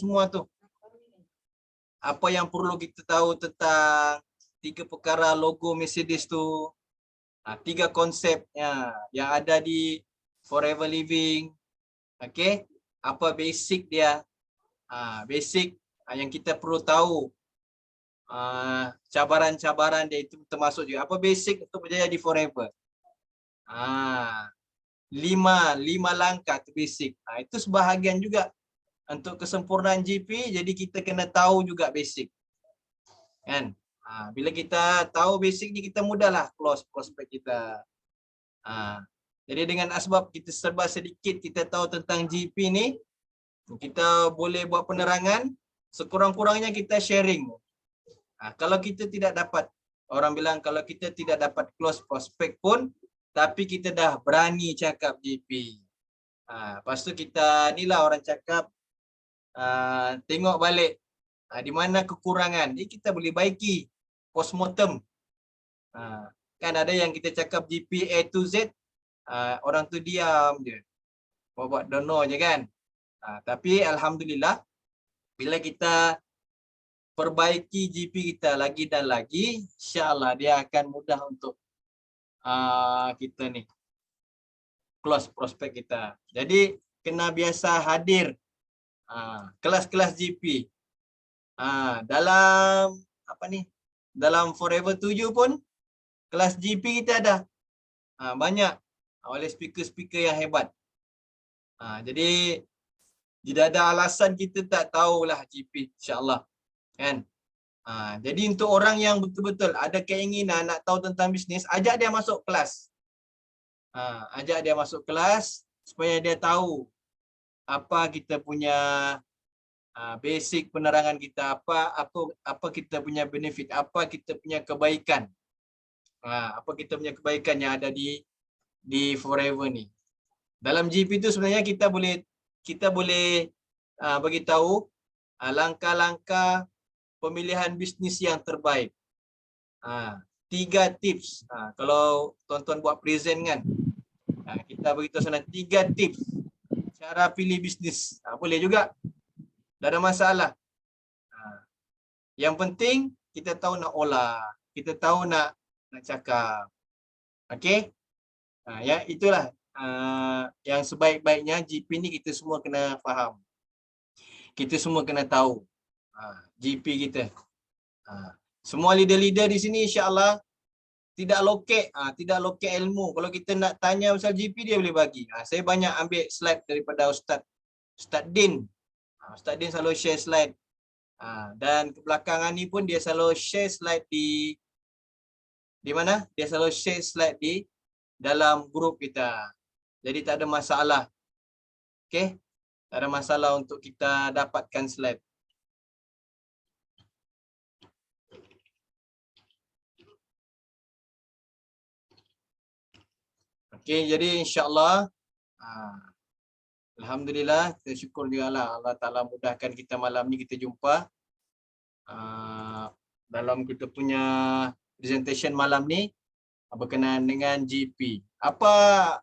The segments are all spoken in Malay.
semua tu. Apa yang perlu kita tahu tentang 3 perkara logo Mercedes tu. 3 konsep yang ada di Forever Living. Okey, apa basic dia? Basic yang kita perlu tahu. Cabaran-cabaran dia itu termasuk juga. Apa basic untuk berjaya di Forever? 5 langkah tu basic. Itu sebahagian juga untuk kesempurnaan GP, jadi kita kena tahu juga basic. Kan? Bila kita tahu basic ni, kita mudahlah close prospek kita. Jadi dengan asbab kita serba sedikit kita tahu tentang GP ni, kita boleh buat penerangan, sekurang-kurangnya kita sharing. Kalau kita tidak dapat, orang bilang kalau kita tidak dapat close prospek pun, tapi kita dah berani cakap GP. Lepas tu kita ni lah orang cakap, tengok balik di mana kekurangan. Jadi kita boleh baiki postmortem. Kan ada yang kita cakap GP A to Z, orang tu diam je, buat dono je kan. Tapi alhamdulillah, bila kita perbaiki GP kita lagi dan lagi, insya-Allah dia akan mudah untuk kita ni close prospek kita. Jadi kena biasa hadir kelas-kelas GP. Dalam apa ni? Dalam Forever 7 pun kelas GP kita ada. Banyak oleh speaker-speaker yang hebat. Jadi tidak ada alasan kita tak tahulah GP, insya-Allah. Kan? Jadi untuk orang yang betul-betul ada keinginan nak tahu tentang bisnes, ajak dia masuk kelas. Ajak dia masuk kelas supaya dia tahu apa kita punya basic penerangan kita, apa kita punya benefit, apa kita punya kebaikan. Apa kita punya kebaikan yang ada di Forever ni. Dalam GP tu sebenarnya kita boleh bagi tahu langkah-langkah pemilihan bisnes yang terbaik. 3 tips. Kalau tuan-tuan buat present kan, kita beritahu sana 3 tips cara pilih bisnes. Boleh juga. Tak ada masalah. Yang penting kita tahu nak olah, kita tahu nak cakap. Okey? Ya itulah yang sebaik-baiknya GP ni kita semua kena faham. Kita semua kena tahu GP kita. Semua leader-leader di sini insya-Allah tidak lokek ilmu. Kalau kita nak tanya pasal GP, dia boleh bagi. Saya banyak ambil slide daripada Ustaz Din. Ustaz Din selalu share slide. Dan kebelakangan ni pun dia selalu share slide di mana? Dia selalu share slide di dalam grup kita. Jadi tak ada masalah. Okey? Tak ada masalah untuk kita dapatkan slide. Okey, jadi insya-Allah alhamdulillah, kita syukur jugalah Allah Taala mudahkan kita malam ni kita jumpa dalam kita punya presentation malam ni berkenaan dengan GP. Apa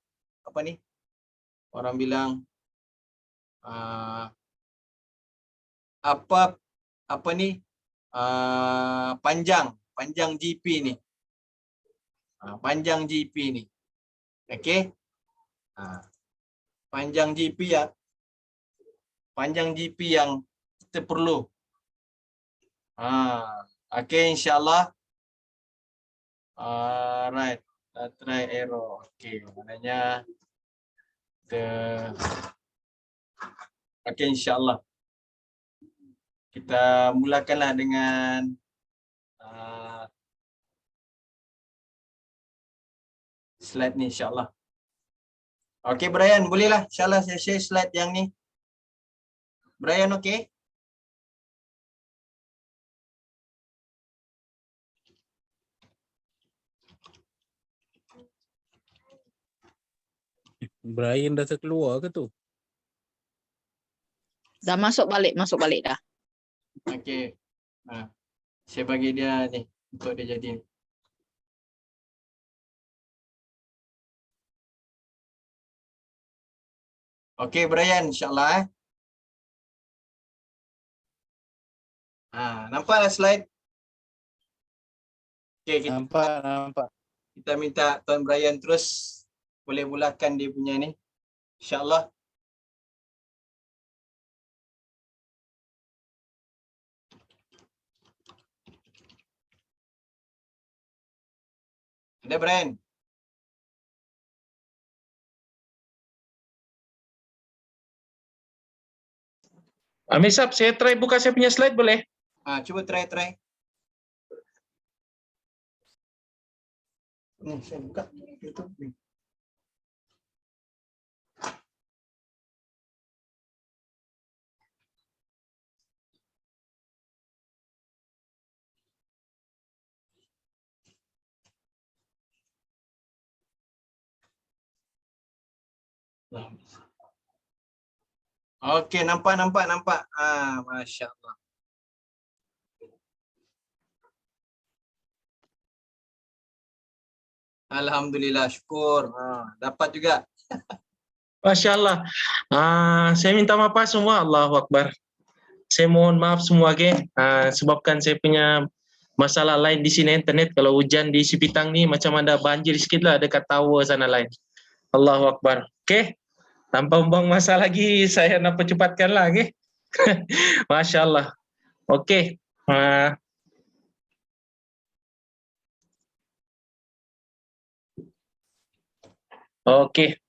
ni? Orang bilang apa ni? Panjang GP ni. Panjang GP ni. Okey? Panjang GP yang kita perlu. Okey, insya-Allah. Right. Try arrow. Okey, maknanya okey, insya-Allah. Kita mulakanlah dengan slide ni insya-Allah. Okey Brian, bolehlah insya-Allah saya share slide yang ni. Brian okey? Brian dah terkeluar ke tu? Dah masuk balik dah. Okey. Saya bagi dia ni untuk dia jadi ni. Okey Brian, insya-Allah Nampaklah slide. Okey, Nampak. kita minta Tuan Brian terus boleh mulakan dia punya ni. InsyaAllah. Ada Brian? Misap, saya try buka saya punya slide boleh? Cuba try. Ni saya buka YouTube ni. Okey, nampak. Masya Allah. Alhamdulillah, syukur. Dapat juga. Masya Allah. Saya minta maaf semua. Allahu Akbar. Saya mohon maaf semua, sebabkan saya punya masalah lain di sini internet. Kalau hujan di Sipitang ni macam ada banjir sikit lah dekat tower sana lain. Allahu Akbar. Okey. Tanpa buang masa lagi, saya nak percepatkan lah. Okay? Masya Allah. Okey. Okey.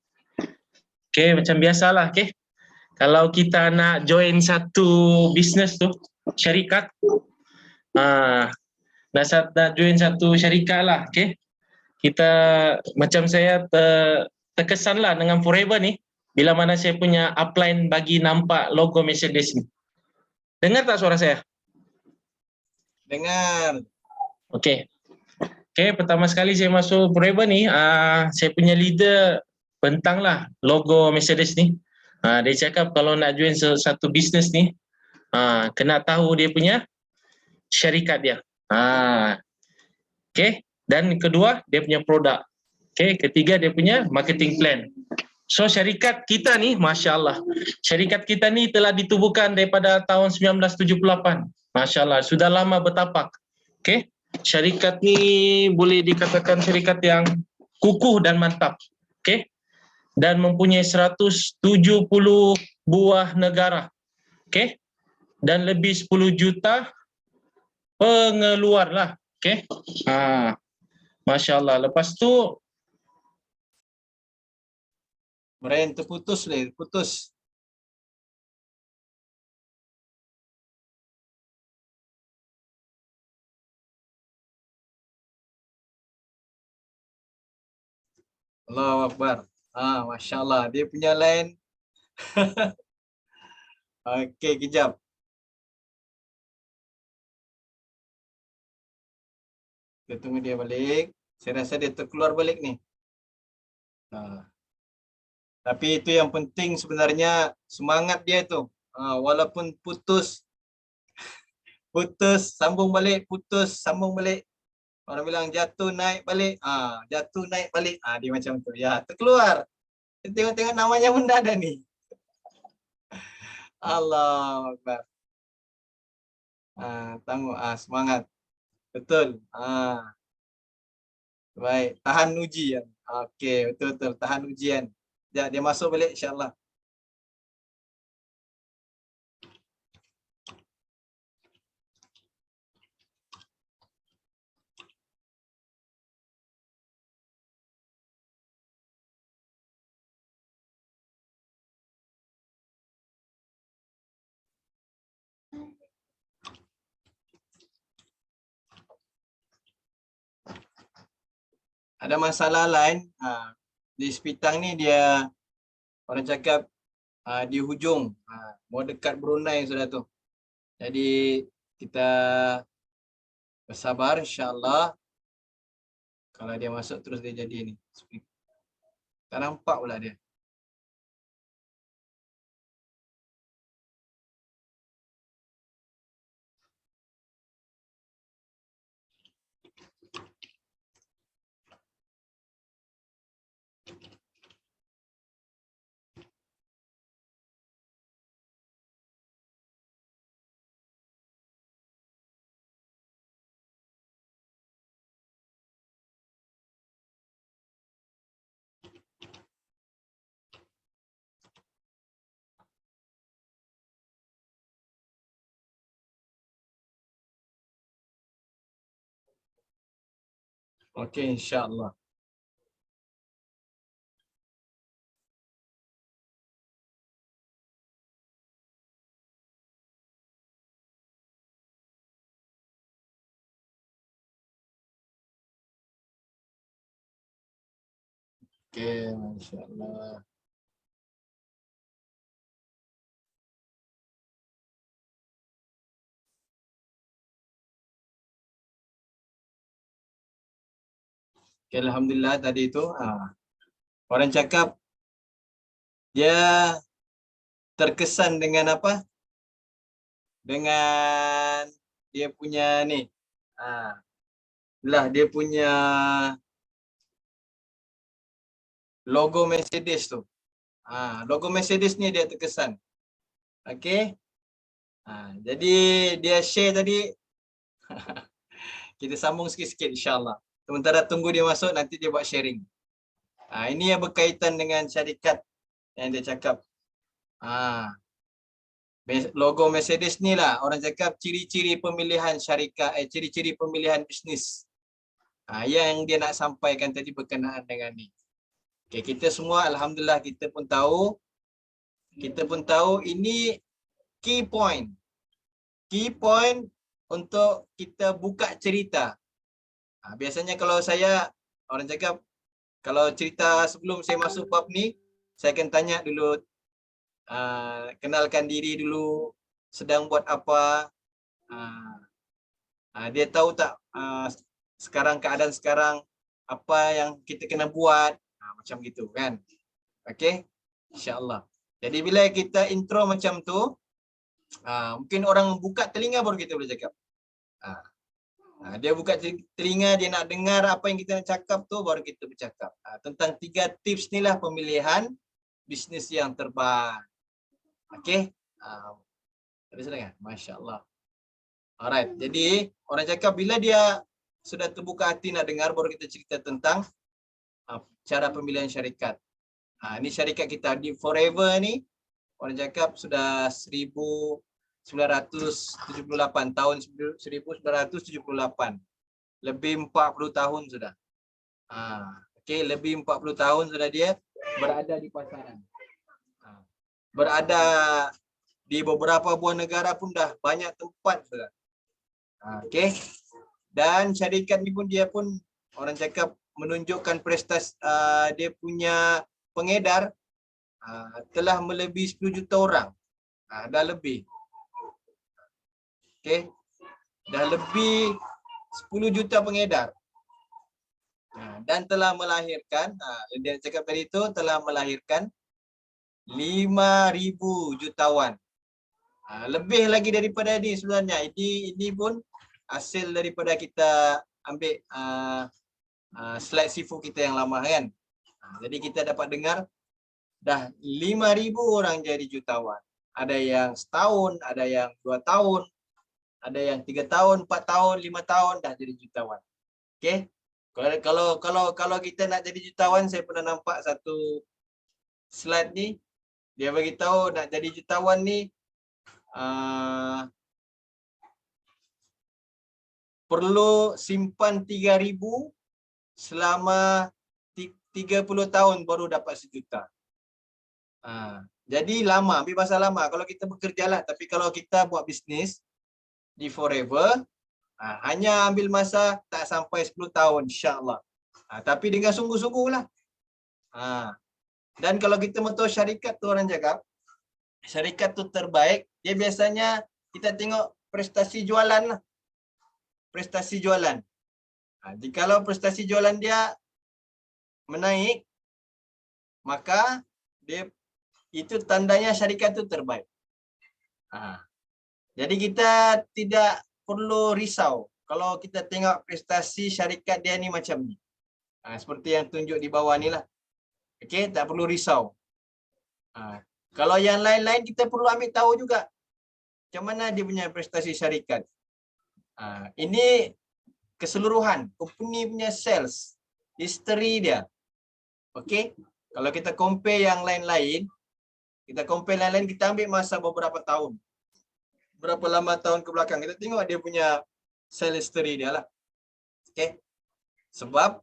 Okey, macam biasalah. Okay? Kalau kita nak join satu bisnes tu, syarikat, nak join satu syarikat lah. Okay? Kita, macam saya terkesan lah dengan Forever ni, bila mana saya punya upline bagi nampak logo Mercedes ni. Dengar tak suara saya? Dengar. Okey. Okey, pertama sekali saya masuk Forever ni, saya punya leader bentanglah logo Mercedes ni. Dia cakap kalau nak join satu bisnes ni, kena tahu dia punya syarikat dia. Okey, dan kedua dia punya produk. Okey, ketiga dia punya marketing plan. So syarikat kita ni, Masya Allah, syarikat kita ni telah ditubuhkan daripada tahun 1978. Masya Allah, sudah lama bertapak. Okey, syarikat ni boleh dikatakan syarikat yang kukuh dan mantap. Okey, dan mempunyai 170 buah negara. Okey, dan lebih 10 juta pengeluar lah. Okey, Masya Allah. Lepas tu, Brian terputus. Allahu Akbar. Masya Allah. Dia punya line. Okey, kejap. Kita tunggu dia balik. Saya rasa dia terkeluar balik ni. Tapi itu yang penting sebenarnya, semangat dia tu. Walaupun putus, sambung balik, putus, sambung balik. Orang bilang jatuh naik balik, jatuh naik balik. Dia macam tu. Ya, terkeluar. Tengok-tengok namanya pun dah ada ni. Allahu Akbar. Tangguh, semangat. Betul. Baik, tahan ujian. Okey, betul-betul tahan ujian. Dia masuk balik insya-Allah. Ada masalah lain, di Sepitang ni dia orang cakap di hujung, mau dekat Brunei sudah tu. Jadi kita bersabar insya-Allah. Kalau dia masuk terus dia jadi ni. Tak nampak pula dia. Okey, insya-Allah. Okey, masya-Allah. Okay, alhamdulillah tadi itu orang cakap dia terkesan dengan apa? Dengan dia punya ni. Lah dia punya logo Mercedes tu. Logo Mercedes ni dia terkesan. Okey. Jadi dia share tadi kita sambung sikit-sikit insya-Allah. Sementara tunggu dia masuk nanti dia buat sharing. Ini yang berkaitan dengan syarikat yang dia cakap. Logo Mercedes ni lah orang cakap ciri-ciri pemilihan syarikat, ciri-ciri pemilihan bisnes. Yang dia nak sampaikan tadi berkenaan dengan ni. Okay, kita semua alhamdulillah kita pun tahu ini key point. Key point untuk kita buka cerita. Biasanya kalau saya orang cakap kalau cerita sebelum saya masuk bab ni, saya akan tanya dulu kenalkan diri dulu, sedang buat apa, dia tahu tak sekarang keadaan sekarang apa yang kita kena buat, macam gitu kan. Okey, insya-Allah. Jadi bila kita intro macam tu, mungkin orang buka telinga baru kita boleh cakap. Dia buka telinga, dia nak dengar apa yang kita nak cakap tu, baru kita bercakap. Tentang 3 tips ni lah pemilihan bisnes yang terbaik. Okey. Ada sedengar? Masya-Allah. Alright. Jadi orang cakap bila dia sudah terbuka hati nak dengar, baru kita cerita tentang cara pemilihan syarikat. Ini syarikat kita di Forever ni orang cakap sudah 1978, tahun 1978. Lebih 40 tahun sudah. Okey, lebih 40 tahun sudah dia berada di pasaran. Berada di beberapa buah negara pun dah banyak tempat sudah. Okey. Dan syarikat ni pun dia pun orang cakap menunjukkan prestasi dia punya pengedar telah melebihi 10 juta orang. Dah lebih. Okey. Dah lebih 10 juta pengedar. Dan telah melahirkan, dia cakap tadi itu telah melahirkan 5,000 jutawan. Lebih lagi daripada ini sebenarnya. Ini pun hasil daripada kita ambil slide sifu kita yang lama kan. Jadi kita dapat dengar dah 5,000 orang jadi jutawan. Ada yang setahun, ada yang 2 tahun, ada yang 3 tahun, 4 tahun, 5 tahun dah jadi jutawan. Okey. Kalau kita nak jadi jutawan, saya pernah nampak satu slide ni. Dia bagi tahu nak jadi jutawan ni perlu simpan 3,000 selama 30 tahun baru dapat 1 juta. Jadi lama, ambil masa lama kalau kita bekerja lah. Tapi kalau kita buat bisnes di Forever, hanya ambil masa tak sampai 10 tahun insya-Allah. Tapi dengan sungguh-sungguh lah. Dan kalau kita mahu tahu syarikat tu orang cakap, syarikat tu terbaik, dia biasanya kita tengok prestasi jualan lah. Prestasi jualan. Jikalau prestasi jualan dia menaik, maka dia itu tandanya syarikat tu terbaik. Jadi kita tidak perlu risau kalau kita tengok prestasi syarikat dia ni macam ni. Seperti yang tunjuk di bawah ni lah. Okey, tak perlu risau. Kalau yang lain-lain kita perlu ambil tahu juga macam mana dia punya prestasi syarikat. Ini keseluruhan company punya sales, history dia. Okey, kalau kita compare yang lain-lain, kita ambil masa beberapa tahun. Berapa lama tahun ke belakang, kita tengok dia punya sales history dia lah. Okey. Sebab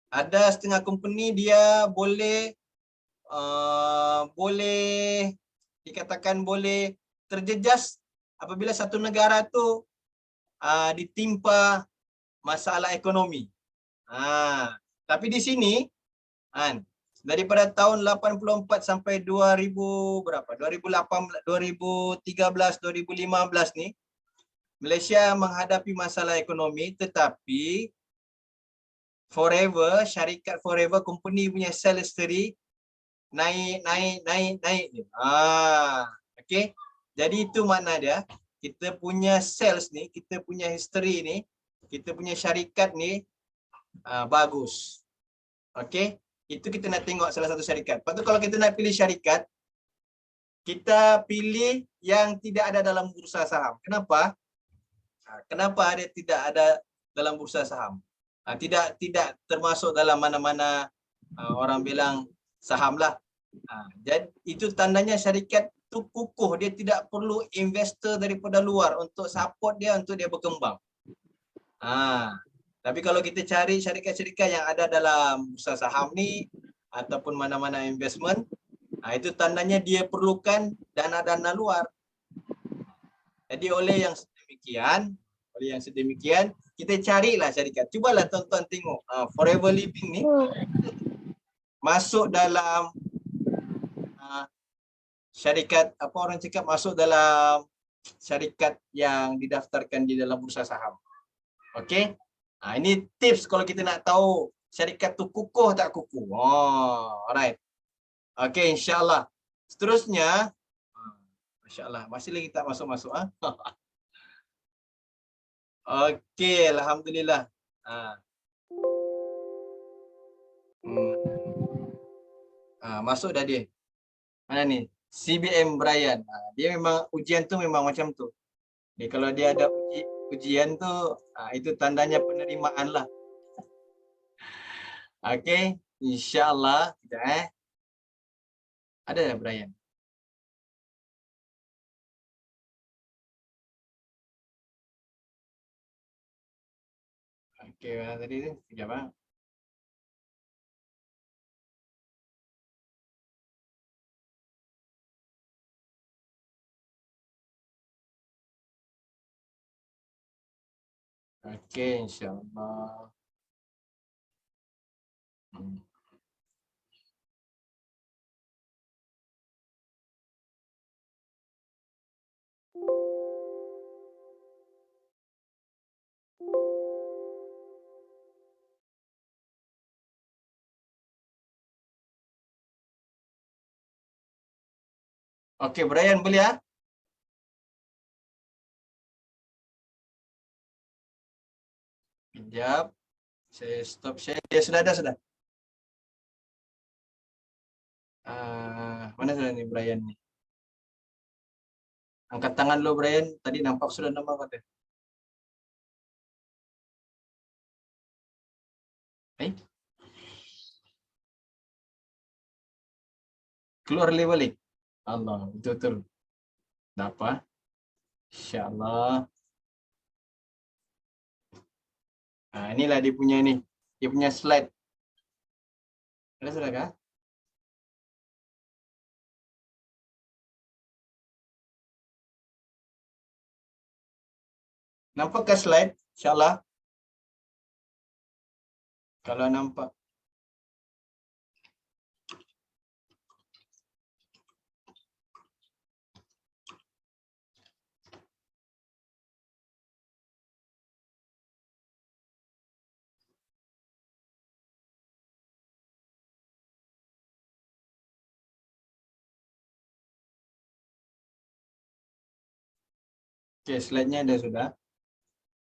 ada setengah company dia boleh boleh dikatakan boleh terjejas apabila satu negara tu ditimpa masalah ekonomi. Tapi di sini kan daripada tahun 84 sampai 2000 berapa? 2018, 2013, 2015 ni Malaysia menghadapi masalah ekonomi, tetapi Forever, syarikat Forever company punya sales history naik. Okey. Jadi itu makna dia, kita punya sales ni, kita punya history ni, kita punya syarikat ni bagus. Okey. Itu kita nak tengok salah satu syarikat. Lepas tu kalau kita nak pilih syarikat, kita pilih yang tidak ada dalam bursa saham. Kenapa? Kenapa dia tidak ada dalam bursa saham? Tidak termasuk dalam mana-mana orang bilang saham lah. Jadi itu tandanya syarikat tu kukuh, dia tidak perlu investor daripada luar untuk support dia untuk dia berkembang. Tapi kalau kita cari syarikat-syarikat yang ada dalam bursa saham ni ataupun mana-mana investment, itu tandanya dia perlukan dana-dana luar. Jadi oleh yang sedemikian, kita carilah syarikat. Cubalah tuan-tuan tengok Forever Living ni masuk dalam syarikat, apa orang cakap, masuk dalam syarikat yang didaftarkan di dalam bursa saham. Okey. Ini tips kalau kita nak tahu syarikat tu kukuh tak kukuh. Alright. Okey, insya-Allah. Seterusnya, masya-Allah, masih lagi tak masuk-masuk Okey, alhamdulillah. Masuk dah dia. Mana ni? CBM Brian. Dia memang ujian tu memang macam tu. Jadi kalau dia ada ujian tu, itu tandanya penerimaan lah. Okey, insya-Allah. Sekejap Ada tak Brian? Okey, mana tadi tu? Sekejap Okey, insya-Allah. Okey, Brian boleh Sekejap. Saya stop share. Ya, sudah. Mana sudah ni Brian ni? Angkat tangan dulu Brian. Tadi nampak sudah nama kata. Keluar balik. Allah, betul-betul. Tak apa. InsyaAllah. Inilah dia punya ni. Dia punya slide. Ada sudah kah? Nampakkah slide? InsyaAllah. Kalau nampak. Okey, slide-nya ada sudah.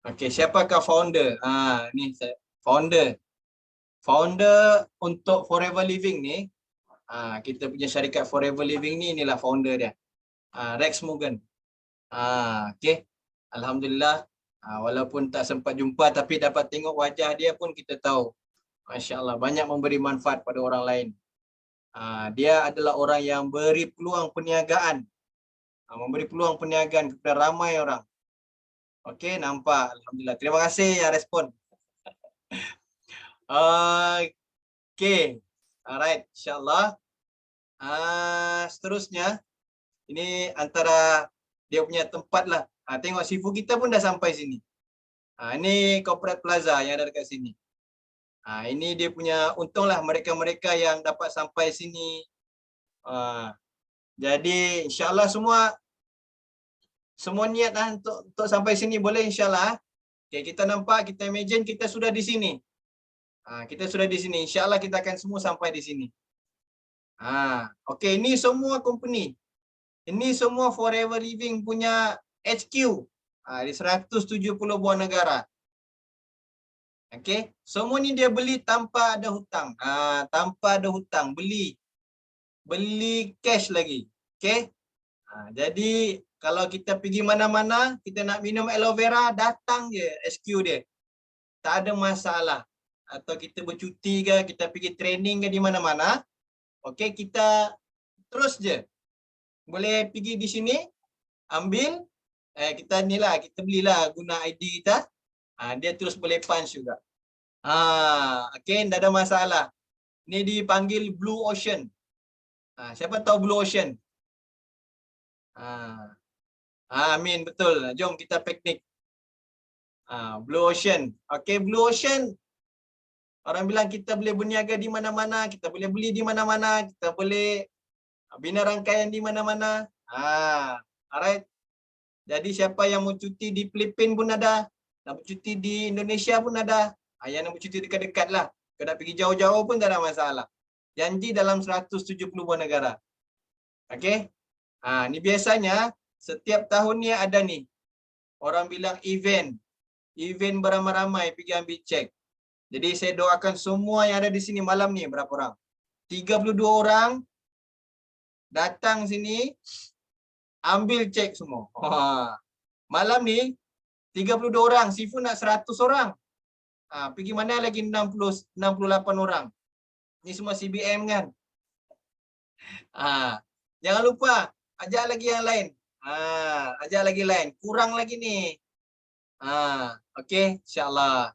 Okey, siapakah founder? Ni founder. Founder untuk Forever Living ni, kita punya syarikat Forever Living ni, inilah founder dia. Rex Morgan. Okey. Alhamdulillah, walaupun tak sempat jumpa tapi dapat tengok wajah dia pun kita tahu. Masya-Allah, banyak memberi manfaat pada orang lain. Dia adalah orang yang beri peluang perniagaan. Memberi peluang perniagaan kepada ramai orang. Okey, nampak. Alhamdulillah. Terima kasih yang respon. Okay. Alright, insyaAllah. Seterusnya, ini antara dia punya tempat lah. Tengok Sifu kita pun dah sampai sini. Ini Corporate Plaza yang ada dekat sini. Ini dia punya, untunglah mereka-mereka yang dapat sampai sini. Jadi insyaAllah semua niat lah untuk sampai sini boleh insyaAllah. Okay, kita nampak, kita imagine kita sudah di sini. Kita sudah di sini. InsyaAllah kita akan semua sampai di sini. Okay, ini semua company. Ini semua Forever Living punya HQ. Di 170 buah negara. Okay, semua ni dia beli tanpa ada hutang. Tanpa ada hutang, beli cash lagi. Okay. Jadi kalau kita pergi mana-mana, kita nak minum aloe vera, datang je HQ dia. Tak ada masalah. Atau kita bercuti ke, kita pergi training ke di mana-mana. Okay, kita terus je. Boleh pergi di sini, ambil, kita ni lah, kita belilah guna ID kita. Dia terus boleh punch juga. Okay, tak ada masalah. Ini dipanggil Blue Ocean. Siapa tahu Blue Ocean? Amin, betul. Jom kita piknik. Blue Ocean. Okay, Blue Ocean. Orang bilang kita boleh berniaga di mana-mana, kita boleh beli di mana-mana, kita boleh bina rangkaian di mana-mana. Alright. Jadi siapa yang mau cuti di Filipina pun ada, nak bercuti di Indonesia pun ada. Yang nak bercuti dekat-dekat lah. Kalau nak pergi jauh-jauh pun tak ada masalah. Janji dalam 170 buah negara. Okay. Ni biasanya setiap tahun ni ada ni. Orang bilang event beramai-ramai pergi ambil cek. Jadi saya doakan semua yang ada di sini malam ni berapa orang? 32 orang datang sini ambil cek semua. Malam ni 32 orang, Sifu nak 100 orang. Pergi mana lagi 68 orang. Ni semua CBM kan. Jangan lupa ajak lagi yang lain. Ajak lagi lain. Kurang lagi ni. Okey, insya-Allah.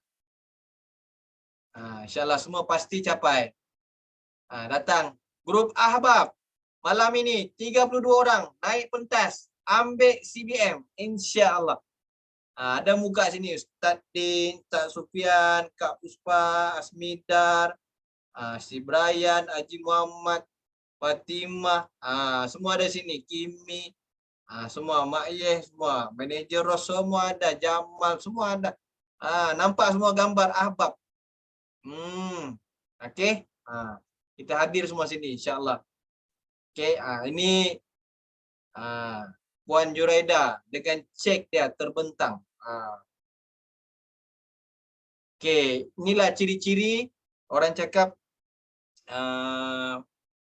InsyaAllah semua pasti capai. Datang. Grup Ahbab. Malam ini 32 orang naik pentas. Ambil CBM. InsyaAllah. Ada muka sini. Ustaz Din, Ustaz Sufian, Kak Puspa, Asmidar, si Brian, Haji Muhammad, Fatimah. Semua ada sini. Kimi. Semua. Mak Yeh semua. Manager Ros semua ada. Jamal semua ada. Nampak semua gambar Ahbab. Okey. Kita hadir semua sini insya-Allah. Okey, ini Puan Juraida dengan cek dia terbentang. Okey, inilah ciri-ciri orang cakap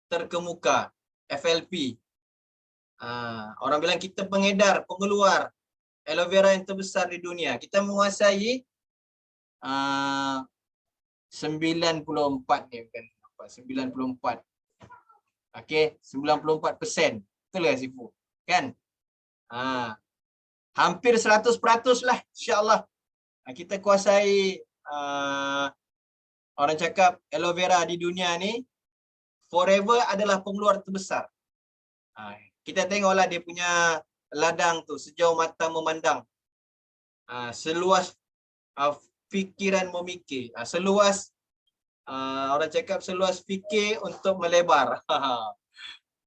terkemuka, FLP. Orang bilang kita pengedar, pengeluar aloe vera yang terbesar di dunia. Kita menguasai 94 ni bukan apa, 94. Okey, 94%. Betul ke Sifu? Kan? Hampir 100% lah insya-Allah. Kita kuasai orang cakap aloe vera di dunia ni forever adalah pengeluar terbesar. Kita tengoklah dia punya ladang tu sejauh mata memandang. Seluas fikiran memikir. Seluas orang cakap seluas fikir untuk melebar.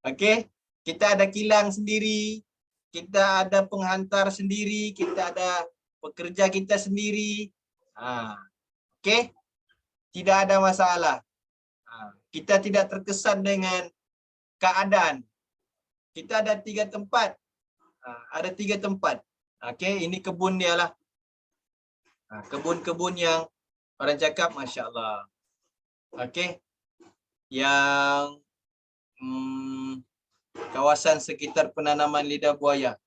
Okey, kita ada kilang sendiri, kita ada penghantar sendiri, kita ada pekerja kita sendiri. Okey, tidak ada masalah. Kita tidak terkesan dengan keadaan. Kita ada 3 tempat. Ada 3 tempat. Okey, ini kebun dia lah. Kebun-kebun yang orang cakap masya-Allah. Okey. Yang kawasan sekitar penanaman lidah buaya.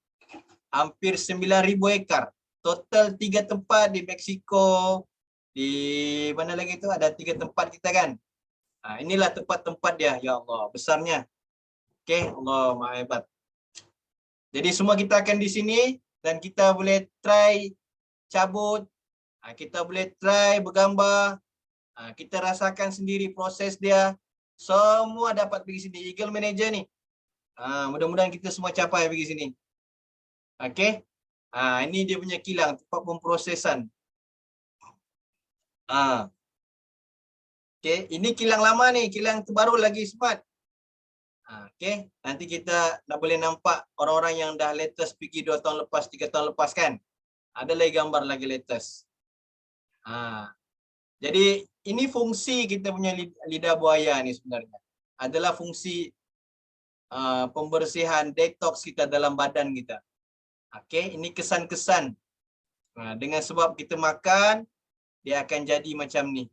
Hampir 9,000 ekar. Total 3 tempat di Mexico. Di mana lagi tu? Ada 3 tempat kita kan. Inilah tempat-tempat dia. Ya Allah, besarnya. Okey, Allah Maha Hebat. Jadi semua kita akan di sini dan kita boleh try cabut. Kita boleh try bergambar. Kita rasakan sendiri proses dia. Semua dapat pergi sini. Eagle Manager ni. Mudah-mudahan kita semua capai pergi sini. Okey. Ini dia punya kilang, tempat pemprosesan. Okey, ini kilang lama ni, kilang terbaru lagi smart. Okey, nanti kita nak boleh nampak orang-orang yang dah latest pergi 2 tahun lepas, 3 tahun lepas kan. Ada lagi gambar lagi latest. Jadi ini fungsi kita punya lidah buaya ni sebenarnya. Adalah fungsi pembersihan detox kita dalam badan kita. Okey, ini kesan-kesan. Dengan sebab kita makan, dia akan jadi macam ni.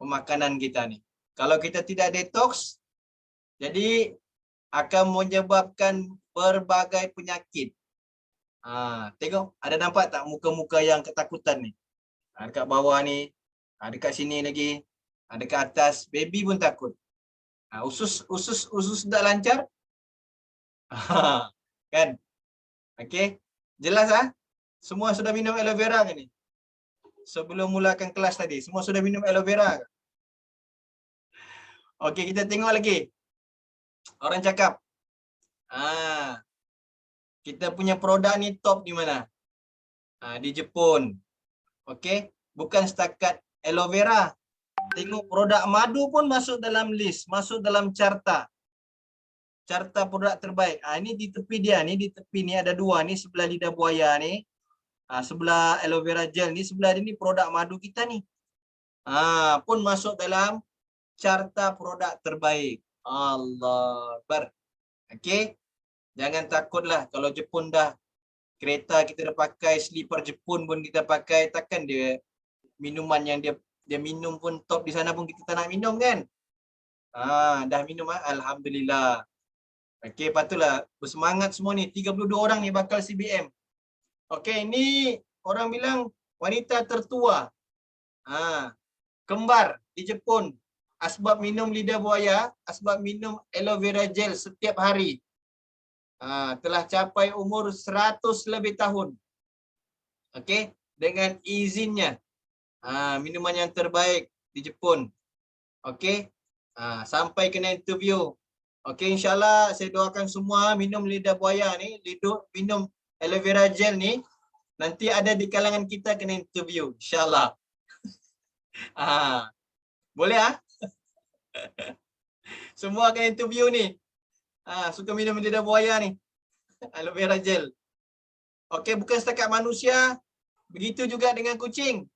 Pemakanan kita ni. Kalau kita tidak detox, jadi akan menyebabkan berbagai penyakit. Tengok, ada nampak tak muka-muka yang ketakutan ni? Dekat bawah ni, dekat sini lagi, dekat atas, baby pun takut. Usus tak lancar? Kan? Okey. Jelas Semua sudah minum aloe vera ke ni? Sebelum mulakan kelas tadi, semua sudah minum aloe vera ke? Okey, kita tengok lagi. Orang cakap, kita punya produk ni top di mana? Di Jepun. Okey, bukan setakat aloe vera. Tengok produk madu pun masuk dalam list, masuk dalam carta. Carta produk terbaik. Ini di tepi dia ni, di tepi ni ada 2 ni, sebelah lidah buaya ni. Sebelah aloe vera gel ni, sebelah dia ni produk madu kita ni. Pun masuk dalam carta produk terbaik. Allah Akbar. Okey. Jangan takutlah kalau Jepun dah, kereta kita dah pakai, sleeper Jepun pun kita pakai, takkan dia minuman yang dia minum pun top di sana pun kita tak nak minum kan? Dah minum alhamdulillah. Okey, patutlah bersemangat semua ni. 32 orang ni bakal CBM. Okey, ini orang bilang wanita tertua. Kembar di Jepun. Asbab minum lidah buaya, asbab minum aloe vera gel setiap hari. Telah capai umur 100 lebih tahun. Okey, dengan izinnya. Minuman yang terbaik di Jepun. Okey. Sampai kena interview. Okey, insyaAllah saya doakan semua minum lidah buaya ni, minum aloe vera gel ni, nanti ada di kalangan kita kena interview. InsyaAllah. Boleh Semua kena interview ni. Suka minum lidah buaya ni. Aloe vera gel. Okey, bukan setakat manusia. Begitu juga dengan kucing.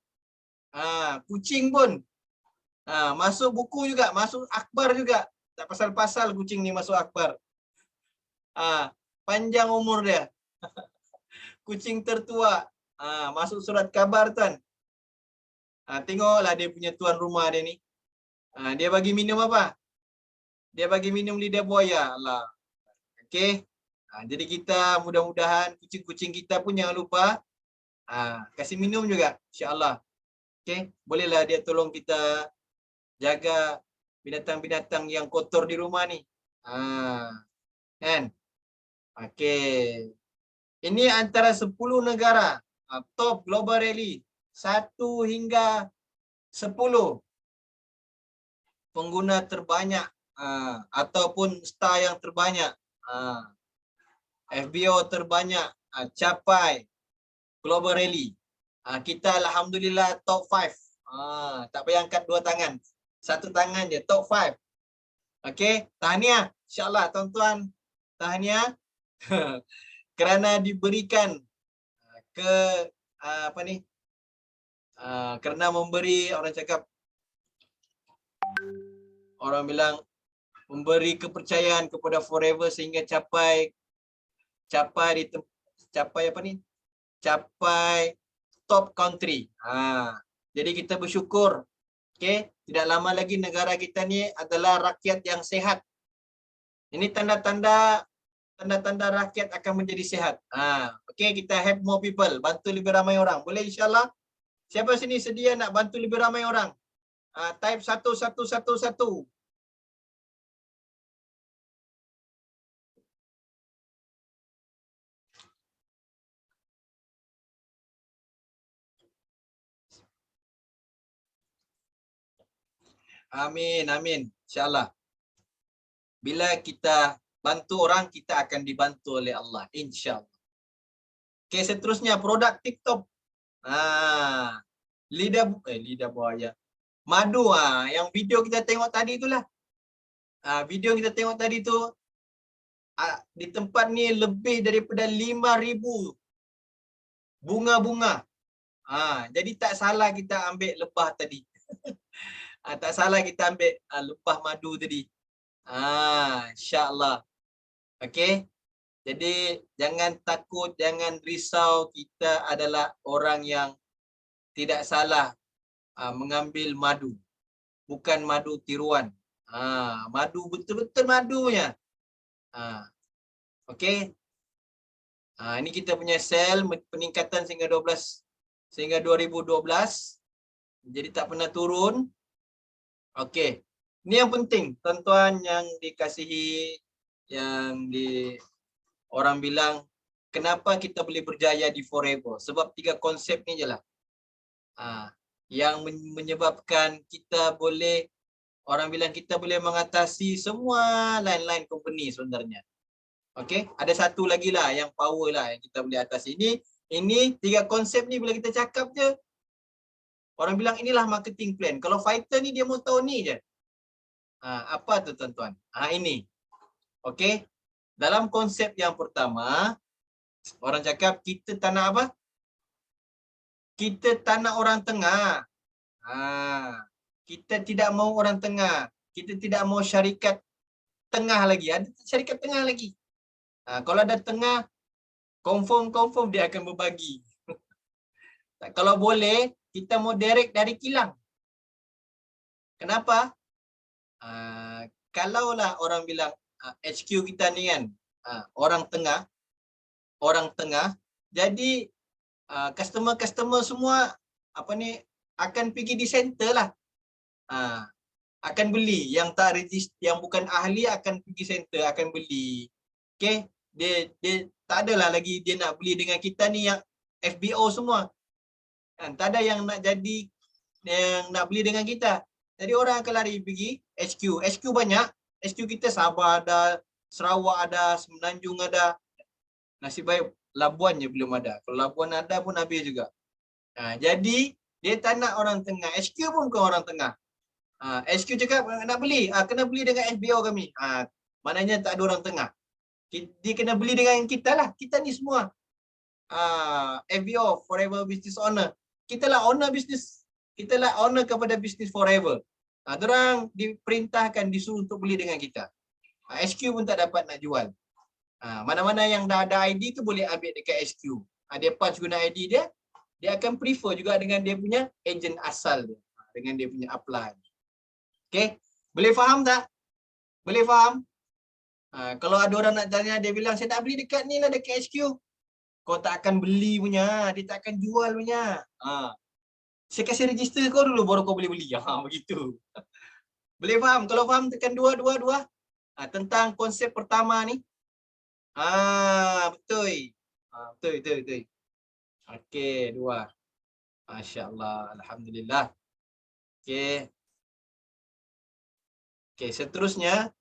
Kucing pun. Masuk buku juga. Masuk akhbar juga. Tak pasal-pasal kucing ni masuk akhbar. Panjang umur dia. Kucing tertua. Masuk surat khabar tuan. Tengoklah dia punya tuan rumah dia ni. Dia bagi minum apa? Dia bagi minum lidah buaya. Allah. Okey. Jadi kita mudah-mudahan kucing-kucing kita pun jangan lupa kasih minum juga. InsyaAllah. Okey. Bolehlah dia tolong kita jaga binatang-binatang yang kotor di rumah ni. Kan? Okey. Ini antara 10 negara top global rally 1 hingga 10 pengguna terbanyak ataupun star yang terbanyak, FBO terbanyak capai global rally. Kita alhamdulillah top 5. Tak payah angkat 2 tangan. 1 tangan je top 5. Okey, tahniah insya-Allah tuan-tuan. Tahniah kerana diberikan ke kerana memberi, orang bilang memberi kepercayaan kepada Forever sehingga capai top country. Jadi kita bersyukur. Okey, tidak lama lagi negara kita ni adalah rakyat yang sehat. Ini tanda-tanda rakyat akan menjadi sehat. Okey, kita help more people, bantu lebih ramai orang. Boleh insya-Allah? Siapa sini sedia nak bantu lebih ramai orang? Type 1111. Amin, amin. InsyaAllah. Bila kita bantu orang, kita akan dibantu oleh Allah. InsyaAllah. Okey, seterusnya produk TikTok. Lidah buaya. Madu, yang video kita tengok tadi itulah. Video kita tengok tadi tu, di tempat ni lebih daripada 5,000 bunga-bunga. Jadi tak salah kita ambil lebah tadi. Tak salah kita ambil lebah madu tadi. InsyaAllah. Okey. Jadi jangan takut, jangan risau. Kita adalah orang yang tidak salah mengambil madu. Bukan madu tiruan. Madu betul-betul madunya. Okey. Ini kita punya sel peningkatan sehingga 2012. Jadi tak pernah turun. Okey. Ini yang penting, tuan-tuan yang dikasihi, yang orang bilang kenapa kita boleh berjaya di Forever? Sebab 3 konsep ni je lah. Yang menyebabkan kita boleh, orang bilang kita boleh mengatasi semua lain-lain company sebenarnya. Okey, ada satu lagi lah yang power lah yang kita boleh atasi. Ini 3 konsep ni bila kita cakap je, orang bilang inilah marketing plan. Kalau fighter ni dia mau tahu ni je. Apa tu tuan-tuan? Ini. Okey. Dalam konsep yang pertama, orang cakap kita tak nak apa? Kita tak nak orang tengah. Kita tidak mau orang tengah. Kita tidak mau syarikat tengah lagi. Ada syarikat tengah lagi. Kalau ada tengah, confirm dia akan berbagi. Kalau boleh, kita mau direct dari kilang. Kenapa? Kalaulah orang bilang HQ kita ni kan, orang tengah, jadi customer semua akan pergi di center lah. Akan beli. Yang tak register, yang bukan ahli akan pergi center, akan beli. Okay, dia tak adalah lagi dia nak beli dengan kita ni yang FBO semua. Tak ada yang nak jadi, yang nak beli dengan kita. Jadi orang akan lari pergi HQ. HQ banyak. HQ kita Sabah ada, Sarawak ada, Semenanjung ada. Nasib baik Labuan je belum ada. Kalau Labuan ada pun habis juga. Jadi dia tak nak orang tengah. HQ pun bukan orang tengah. HQ cakap nak beli, kena beli dengan FBO kami. Maknanya tak ada orang tengah. Dia kena beli dengan kita lah. Kita ni semua FBO, Forever Business Owner. Kita lah owner business. Kita lah owner kepada business Forever. Diorang diperintahkan, disuruh untuk beli dengan kita. HQ pun tak dapat nak jual. Mana-mana yang dah ada ID tu boleh ambil dekat HQ. Dia punch guna ID dia, dia akan prefer juga dengan dia punya agent asal dia. Dengan dia punya upline. Okay? Boleh faham tak? Boleh faham? Kalau ada orang nak tanya, dia bilang saya nak beli dekat ni lah, dekat HQ. Kau tak akan beli punya, dia tak akan jual punya. Saya kasih register kau dulu baru kau boleh beli. Begitu. Boleh faham? Kalau faham tekan 2. Tentang konsep pertama ni. Betul. Betul. Okey, 2. Masya-Allah, alhamdulillah. Okey, seterusnya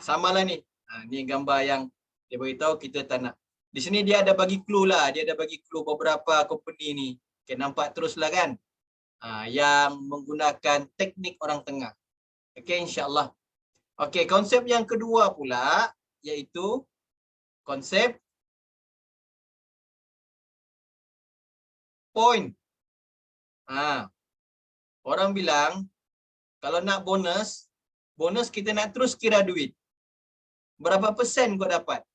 samalah ni. Ni gambar yang dia beritahu kita tak nak. Di sini dia ada bagi clue lah, dia ada bagi clue beberapa company ni. Okey, nampak teruslah kan? Yang menggunakan teknik orang tengah. Okey, insya-Allah. Okey, konsep yang kedua pula iaitu konsep point. Orang bilang kalau nak bonus kita nak terus kira duit. Berapa persen kau dapat?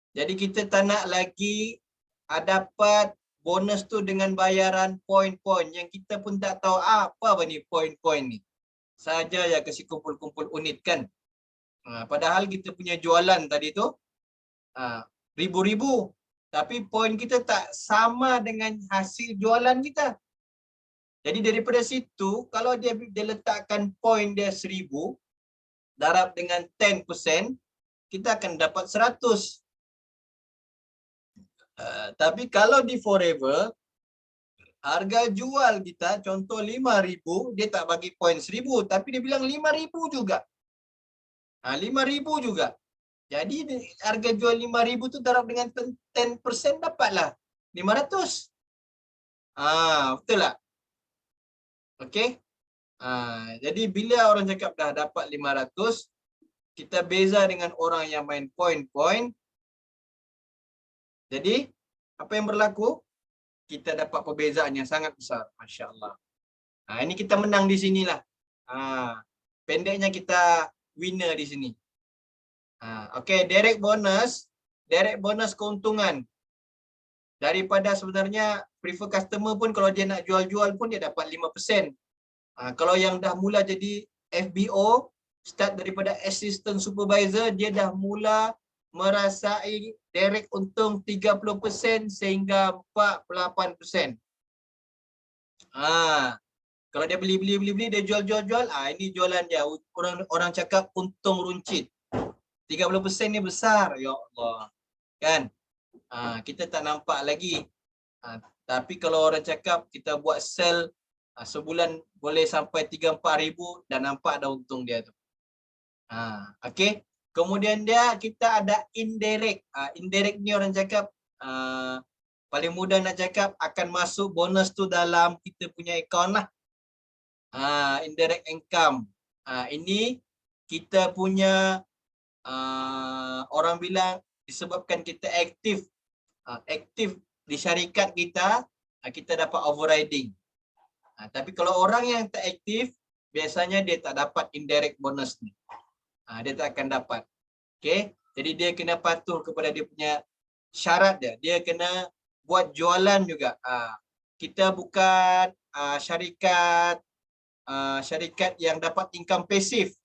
Jadi kita tak nak lagi dapat bonus tu dengan bayaran poin-poin yang kita pun tak tahu apa ni poin-poin ni. Saja ya kasi kumpul-kumpul unit kan. Padahal kita punya jualan tadi tu ribu-ribu. Tapi poin kita tak sama dengan hasil jualan kita. Jadi daripada situ, kalau dia letakkan poin dia 1,000, darab dengan 10%, kita akan dapat 100. Tapi kalau di Forever, Harga jual kita contoh 5.000, dia tak bagi poin 1.000 tapi dia bilang 5.000 juga. 5.000 juga. Jadi harga jual 5.000 tu darab dengan 10% dapatlah 500. Betul tak? Okey. Jadi bila orang cakap dah dapat 500, kita beza dengan orang yang main poin-poin. Jadi apa yang berlaku? Kita dapat perbezaan yang sangat besar. Masya Allah. Ini kita menang di sinilah. Pendeknya kita winner di sini. Okey, direct bonus keuntungan. Daripada sebenarnya prefer customer pun kalau dia nak jual-jual pun dia dapat 5%. Kalau yang dah mula jadi FBO, start daripada assistant supervisor, dia dah mula merasai direct untung 30% sehingga 48%. Kalau dia beli, dia jual. Ini jualan dia. Orang cakap untung runcit. 30% ni besar, ya Allah. Kan? Kita tak nampak lagi. Tapi kalau orang cakap kita buat sell sebulan boleh sampai 3-4 ribu, dah nampak dah untung dia tu. Okey. Kemudian kita ada indirect. Indirect ni orang cakap paling mudah nak cakap akan masuk bonus tu dalam kita punya account lah. Indirect income. Ini kita punya orang bilang disebabkan kita aktif di syarikat kita, kita dapat overriding. Tapi kalau orang yang tak aktif, biasanya dia tak dapat indirect bonus ni. Dia tak akan dapat. Okay? Jadi dia kena patuh kepada dia punya syarat dia. Dia kena buat jualan juga. Kita bukan syarikat yang dapat income pasif.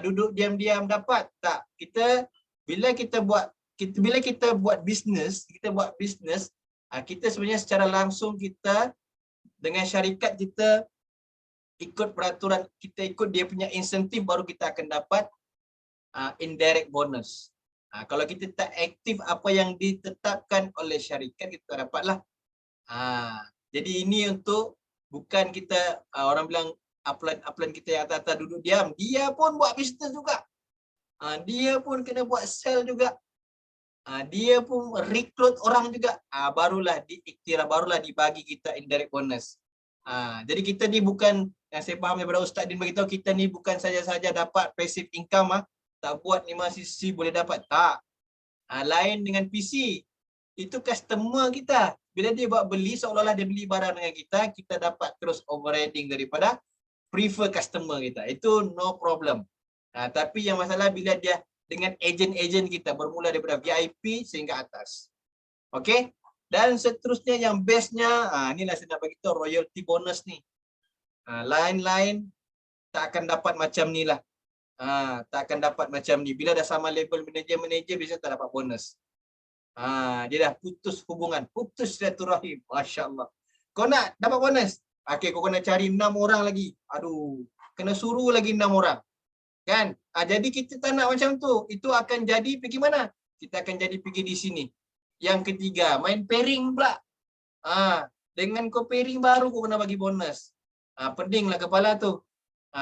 Duduk diam-diam dapat. Tak. Bila kita buat bisnes, kita sebenarnya secara langsung kita dengan syarikat kita ikut peraturan, kita ikut dia punya insentif, baru kita akan dapat indirect bonus. Kalau kita tak aktif apa yang ditetapkan oleh syarikat, kita tak dapatlah. Jadi ini untuk bukan kita orang bilang upline kita yang atas-atas duduk diam, dia pun buat bisnes juga. Dia pun kena buat sell juga. Dia pun rekrut orang juga. Barulah diiktiraf, barulah dibagi kita indirect bonus. Jadi kita ni bukan, yang saya faham daripada Ustaz Din beritahu, kita ni bukan saja-saja dapat passive income, tak buat 5 sisi boleh dapat. Tak. Lain dengan PC. Itu customer kita. Bila dia buat beli, seolah-olah dia beli barang dengan kita dapat terus overriding daripada prefer customer kita. Itu no problem. Tapi yang masalah bila dia dengan ejen-ejen kita, bermula daripada VIP sehingga atas. Okey? Dan seterusnya yang bestnya, inilah saya nak bagi tahu royalty bonus ni. Lain-lain tak akan dapat macam ni lah. Tak akan dapat macam ni. Bila dah sama level manager biasanya tak dapat bonus. Dia dah putus hubungan, putus silaturahim. Masya Allah. Kau nak dapat bonus? Okey, kau kena cari 6 orang lagi. Aduh, kena suruh lagi 6 orang. Kan? Jadi kita tak nak macam tu. Itu akan jadi pergi mana? Kita akan jadi pergi di sini. Yang ketiga, main pairing pula. Dengan kau pairing baru kau kena bagi bonus. Peninglah kepala tu.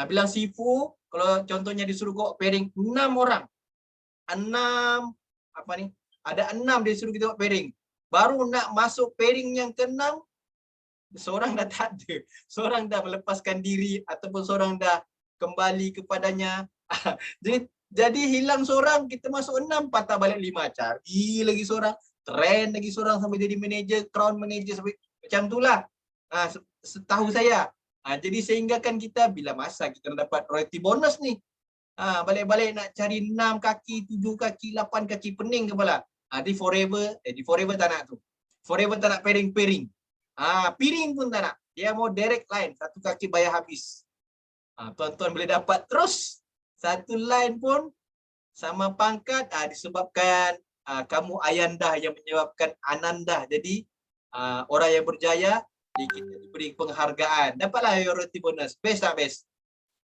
Bilang Sifu, kalau contohnya disuruh kau pairing 6 orang. 6 apa ni? Ada 6 dia suruh kita buat pairing. Baru nak masuk pairing yang ke-6, seorang dah tak ada. Seorang dah melepaskan diri ataupun seorang dah kembali kepadanya. Jadi hilang seorang, kita masuk 6, patah balik 5. Cari lagi seorang, trend lagi seorang sampai jadi manager, crown manager sampai macam itulah. Setahu saya. Jadi sehinggakan kita bila masa kita nak dapat royalty bonus ni. Balik-balik nak cari 6 kaki, 7 kaki, 8 kaki, pening kepala. Di forever tak nak tu. Forever tak nak pairing-pairing. Piring pun tak nak. Dia mau direct line, satu kaki bayar habis. Tuan-tuan boleh dapat terus satu line pun sama pangkat, disebabkan kamu Ayandah yang menyebabkan Ananda. Jadi orang yang berjaya kita diberi penghargaan. Dapatlah royalty bonus. Best tak best?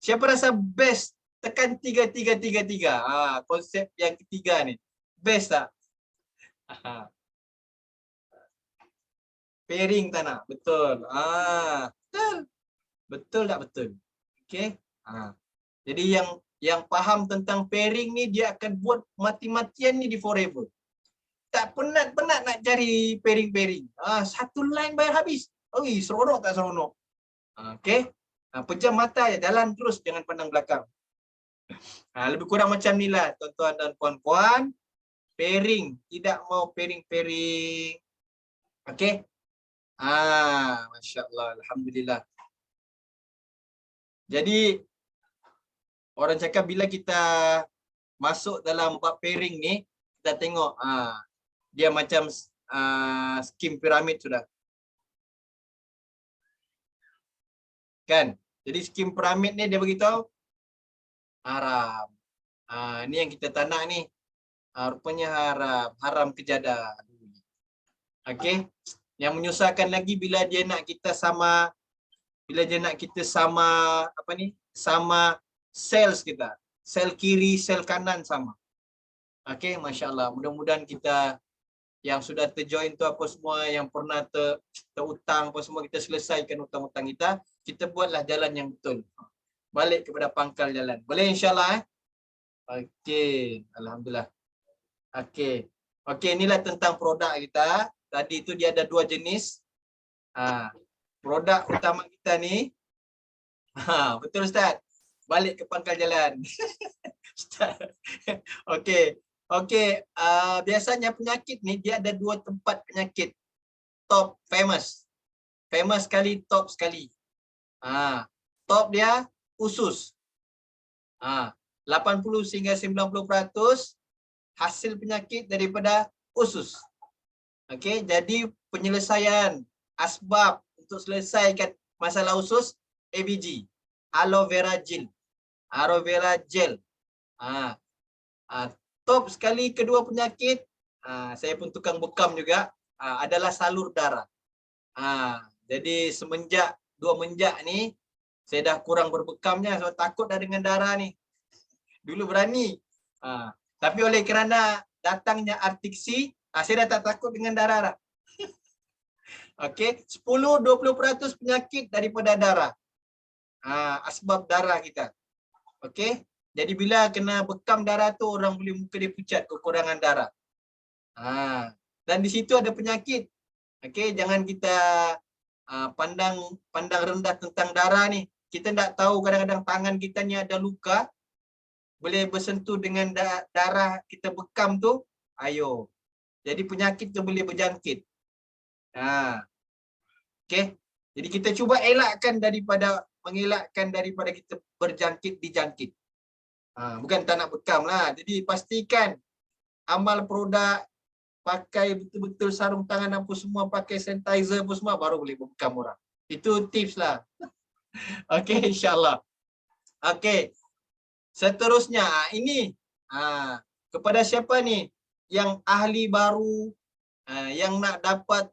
Siapa rasa best? Tekan 3. Konsep yang ketiga ni. Best tak? Pairing tak nak? Betul. Betul. Betul tak betul? Okey. Jadi yang faham tentang pairing ni dia akan buat mati-matian ni di forever. Tak penat-penat nak cari pairing-pairing. Satu line bayar habis. Oi, seronok tak seronok? Okey. Pejam mata je, jalan terus, jangan pandang belakang. Lebih kurang macam ni lah tuan-tuan dan puan-puan. Pairing, tidak mau pairing-pairing. Okey. Masya Allah, alhamdulillah. Jadi orang cakap bila kita masuk dalam bab pairing ni, kita tengok dia macam skim piramid sudah. Kan? Jadi skim piramid ni dia beritahu haram. Ni yang kita tak nak ni. Rupanya haram, haram kejada. Okey. Yang menyusahkan lagi bila dia nak kita sama sama sales kita. Sel kiri, sel kanan sama. Okey, masya-Allah. Mudah-mudahan kita yang sudah terjoin tu apa semua, yang pernah terhutang apa semua, kita selesaikan hutang-hutang kita. Kita buatlah jalan yang betul. Balik kepada pangkal jalan. Boleh insya-Allah Okey, alhamdulillah. Okey. Okey, inilah tentang produk kita. Tadi tu dia ada 2 jenis. Produk utama kita ni. Betul Ustaz. Balik ke pangkal jalan. Ustaz. Okey. Okey, biasanya penyakit ni dia ada 2 tempat penyakit top famous. Famous sekali, top sekali. Top dia usus. 80 hingga 90% hasil penyakit daripada usus. Okey, jadi penyelesaian asbab untuk selesaikan masalah usus AVG, aloe vera gel. Aloe vera gel. Top sekali kedua penyakit, saya pun tukang bekam juga, adalah salur darah. Jadi semenjak 2 menjak ni saya dah kurang berbekamnya, sebab takut dah dengan darah ni. Dulu berani. Tapi oleh kerana datangnya Artiksi, saya dah tak takut dengan darah dah. Okey, 10-20% penyakit daripada darah. Asbab darah kita. Okey, jadi bila kena bekam darah tu, orang boleh muka dia pucat, kekurangan darah. Dan di situ ada penyakit. Okey, jangan kita pandang rendah tentang darah ni. Kita tak tahu kadang-kadang tangan kita ni ada luka, boleh bersentuh dengan darah kita bekam tu, ayo. Jadi penyakit tu boleh berjangkit. Okey. Jadi kita cuba mengelakkan daripada kita berjangkit dijangkit. Bukan tak nak bekam lah. Jadi pastikan amal produk, pakai betul-betul sarung tangan apa semua, pakai sanitizer apa semua, baru boleh bekam orang. Itu tips lah. Okey, insya-Allah. Okey. Seterusnya ini kepada siapa ni yang ahli baru, yang nak dapat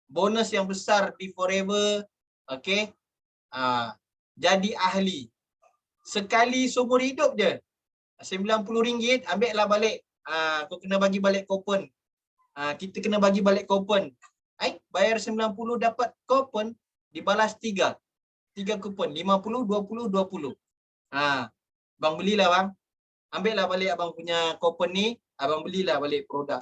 bonus yang besar di Forever, okey, jadi ahli sekali seumur hidup je, RM90, ambil lah balik. Kau kena bagi balik kupon. Kita kena bagi balik kupon. Bayar 90 dapat kupon, dibalas 3 kupon, 50, 20, 20. Bang belilah bang. Ambil lah balik abang punya kupon ni, abang belilah balik produk.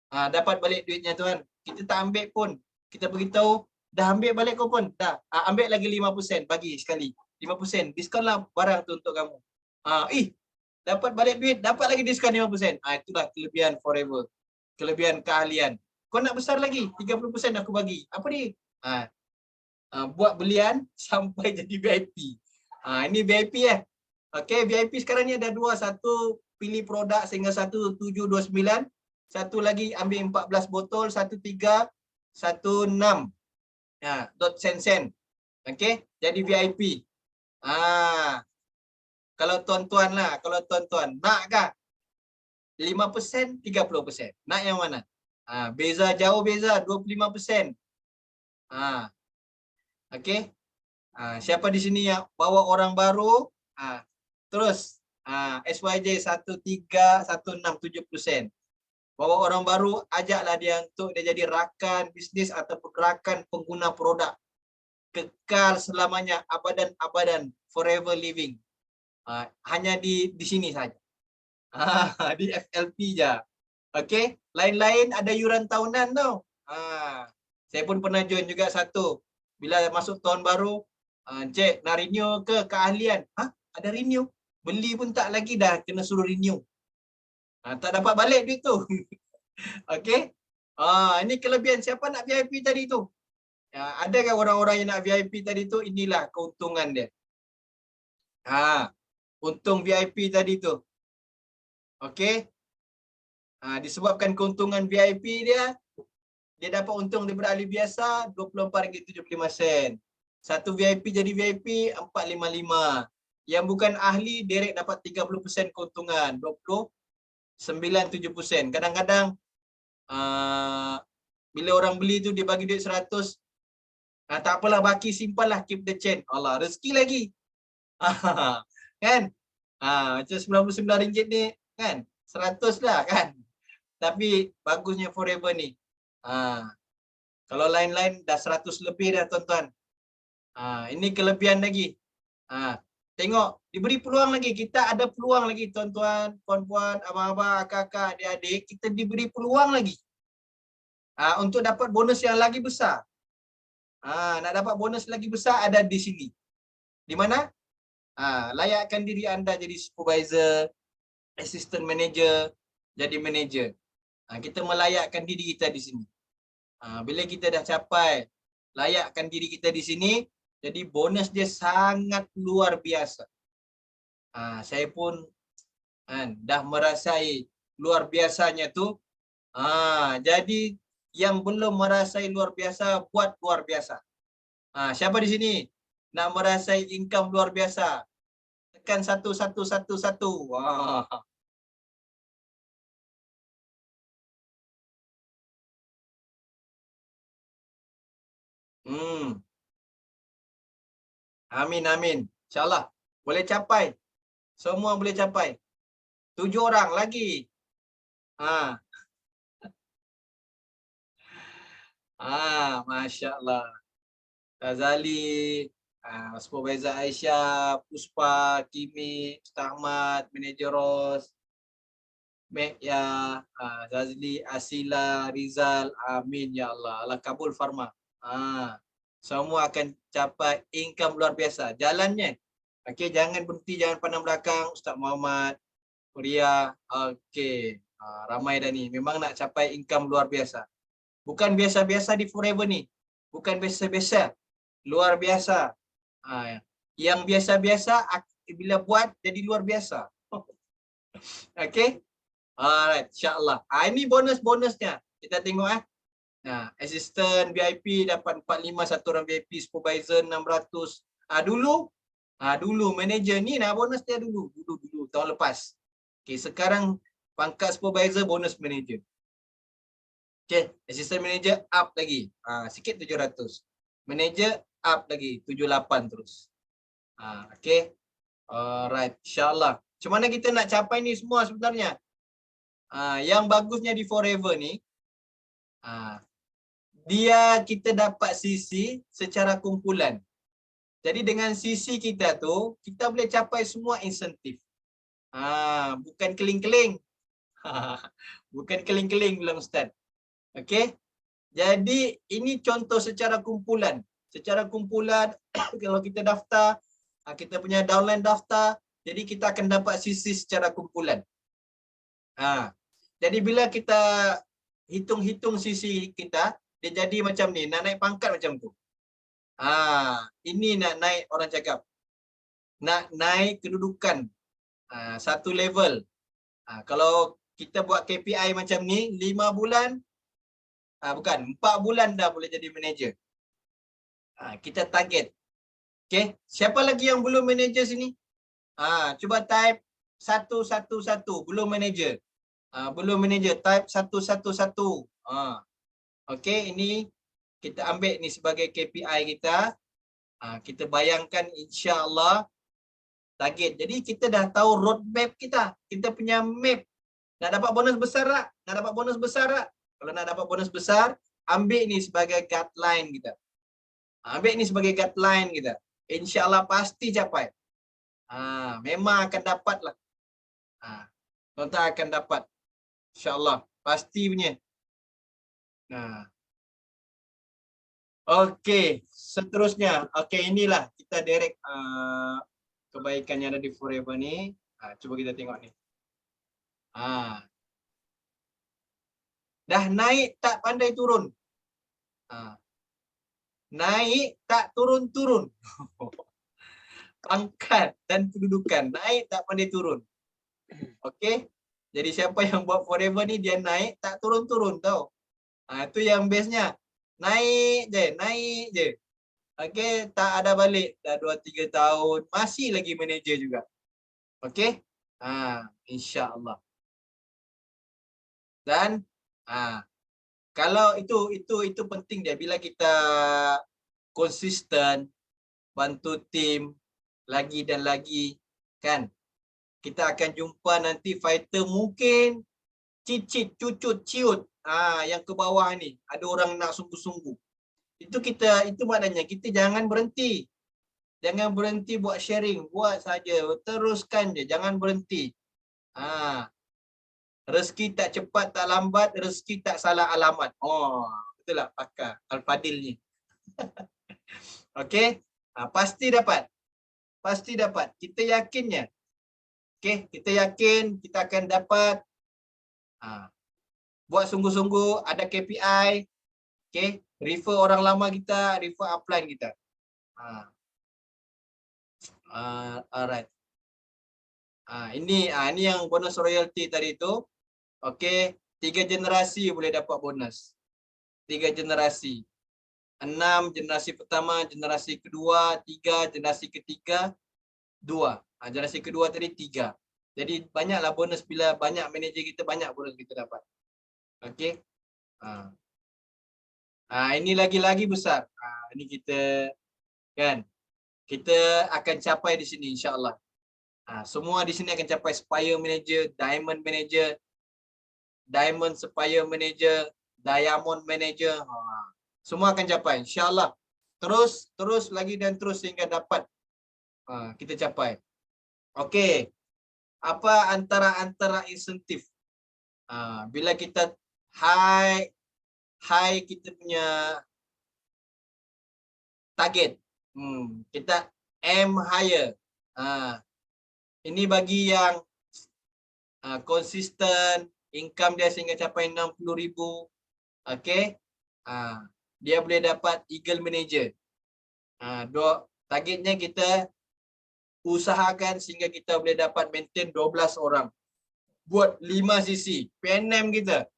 Dapat balik duitnya tuan. Kita tak ambil pun. Kita beritahu dah ambil balik kupon. Dah. Ambil lagi 5%, bagi sekali. 5%. Diskaun lah barang tu untuk kamu. Dapat balik duit, dapat lagi diskaun 5%. Itulah kelebihan Forever. Kelebihan keahlian. Kau nak besar lagi, 30% aku bagi. Apa ni? Buat belian sampai jadi VIP. Ini VIP Okey, VIP sekarang ni ada 2. Satu pilih produk sehingga 1729. Satu lagi ambil 14 botol, 1316. .sen. Okey, jadi VIP. Kalau tuan-tuan lah, nak kah? 5%, 30%. Nak yang mana? Beza jauh beza, 25%. Okey. Siapa di sini yang bawa orang baru? Terus SYJ 1316 70 sen. Bawa orang baru, ajaklah dia untuk dia jadi rakan bisnis ataupun rakan pengguna produk. Kekal selamanya, abadan, forever living. Hanya di sini saja. Di FLP je. Okey, lain-lain ada yuran tahunan tau. Saya pun pernah join juga satu. Bila masuk tahun baru, Encik nak renew ke keahlian? Ada renew. Beli pun tak lagi dah kena suruh renew. Tak dapat balik duit tu. Okey. Ini kelebihan siapa nak VIP tadi tu? Adakah orang-orang yang nak VIP tadi tu? Inilah keuntungan dia. Untung VIP tadi tu. Okey. Disebabkan keuntungan VIP dia dapat untung daripada ahli biasa RM24.75. Satu VIP jadi VIP RM455. Yang bukan ahli direct dapat 30% keuntungan, 29.7%. Kadang-kadang bila orang beli tu dia bagi duit 100, tak apalah, baki simpanlah, keep the chain. Allah, rezeki lagi. Kan? Macam RM99 ni kan? 100 lah kan? Tapi bagusnya forever ni. Kalau lain-lain dah 100 lebih dah tuan-tuan. Ini kelebihan lagi. Tengok, diberi peluang lagi. Kita ada peluang lagi tuan-tuan, puan-puan, abang-abang, kakak, adik-adik. Kita diberi peluang lagi. Untuk dapat bonus yang lagi besar. Nak dapat bonus lagi besar ada di sini. Di mana? Layakkan diri anda jadi supervisor, assistant manager, jadi manager. Kita melayakkan diri kita di sini. Bila kita dah capai layakkan diri kita di sini, jadi bonus dia sangat luar biasa. Saya pun dah merasai luar biasanya tu. Jadi yang belum merasai luar biasa, buat luar biasa. Siapa di sini nak merasai income luar biasa? Tekan 1111. Amin, amin. InsyaAllah boleh capai. Semua boleh capai. 7 orang lagi. Masya Allah. Razali, Supervisor Aisyah, Puspa, Kimi, Ustaz Ahmad, Manager Ros, Mek Ya, Zazli, Asila, Rizal. Amin ya Allah. Allah kabul Farma. Semua akan capai income luar biasa. Jalannya. Okey, jangan berhenti, jangan pandang belakang. Ustaz Muhammad, Ria. Okey. Ramai dah ni. Memang nak capai income luar biasa. Bukan biasa-biasa di forever ni. Bukan biasa-biasa. Luar biasa. Yang biasa-biasa bila buat jadi luar biasa. Okey. Alright, insya-Allah. Ini bonus-bonusnya. Kita tengok assistant VIP dapat 45, satu orang VIP, supervisor 600. Dulu manager ni bonus dia dulu tahun lepas. Okey, sekarang pangkat supervisor, bonus manager. Okey, assistant manager up lagi. Sikit 700. Manager up lagi 78 terus. Okey. Alright, insya-Allah. Macam mana kita nak capai ni semua sebenarnya? Yang bagusnya di forever ni, dia kita dapat sisi secara kumpulan. Jadi dengan sisi kita tu, kita boleh capai semua insentif. Bukan keling-keling. Bukan keling-keling bilang Ustaz. Okey. Jadi ini contoh secara kumpulan. Secara kumpulan kalau kita daftar, kita punya downline daftar, jadi kita akan dapat sisi secara kumpulan. Jadi bila kita hitung-hitung sisi kita, dia jadi macam ni, nak naik pangkat macam tu. Ini nak naik, orang cakap nak naik kedudukan satu level. Kalau kita buat KPI macam ni, 5 bulan, 4 bulan dah boleh jadi manager. Kita target. Okay, siapa lagi yang belum manager sini? Cuba type 111, belum manager. Belum manager, type 111. Okey, ini kita ambil ni sebagai KPI kita. Kita bayangkan insya-Allah target. Jadi kita dah tahu roadmap kita. Kita punya map Nak dapat bonus besar tak? Nak dapat bonus besar tak? Kalau nak dapat bonus besar, ambil ni sebagai guideline kita. Ambil ni sebagai guideline kita. InsyaAllah pasti capai. Memang akan dapat lah. Tuan-tuan akan dapat. InsyaAllah. Pasti punya. Okey. Seterusnya. Okey, inilah kita direct kebaikan yang ada di Forever ni. Cuba kita tengok ni. Dah naik tak pandai turun. Naik tak turun-turun. Pangkat dan kedudukan naik tak pandai turun. Okey. Jadi siapa yang buat Forever ni dia naik tak turun-turun tau. Itu yang bestnya. Naik je. Okey, tak ada balik. Dah 2-3 tahun masih lagi manager juga. Okey? Insya-Allah. Dan kalau itu penting dia bila kita konsisten bantu tim lagi dan lagi kan, kita akan jumpa nanti fighter mungkin cicit cucut ciut yang ke bawah ni ada orang nak sungguh-sungguh. Itu maknanya kita jangan berhenti. Jangan berhenti buat sharing, buat saja, teruskan je, jangan berhenti. Rezeki tak cepat tak lambat, rezeki tak salah alamat. Betul tak pakar Al-Fadil ni. Okey, pasti dapat. Pasti dapat. Kita yakinnya. Okey, kita yakin kita akan dapat. Buat sungguh-sungguh, ada KPI. Okey, refer orang lama kita, refer upline kita. Alright. Ini yang bonus royalty tadi tu. Okey, 3 generasi boleh dapat bonus. 3 generasi. 6 generasi pertama, generasi kedua, 3 generasi ketiga, 2. Generasi kedua tadi 3. Jadi banyaklah bonus bila banyak manager kita, banyak bonus kita dapat. Okey. Ini lagi-lagi besar. Ini kita kan. Kita akan capai di sini insya-Allah. Semua di sini akan capai Spire Manager, Diamond Manager, Diamond Spire Manager, Diamond Manager. Semua akan capai insya-Allah. Terus lagi dan terus sehingga dapat kita capai. Okey. Apa antara insentif? Bila kita high kita punya target. Kita aim higher. Ini bagi yang konsisten, income dia sehingga capai 60,000. Okey. Dia boleh dapat Eagle Manager. Targetnya kita usahakan sehingga kita boleh dapat maintain 12 orang. Buat 5 sisi. PNM kita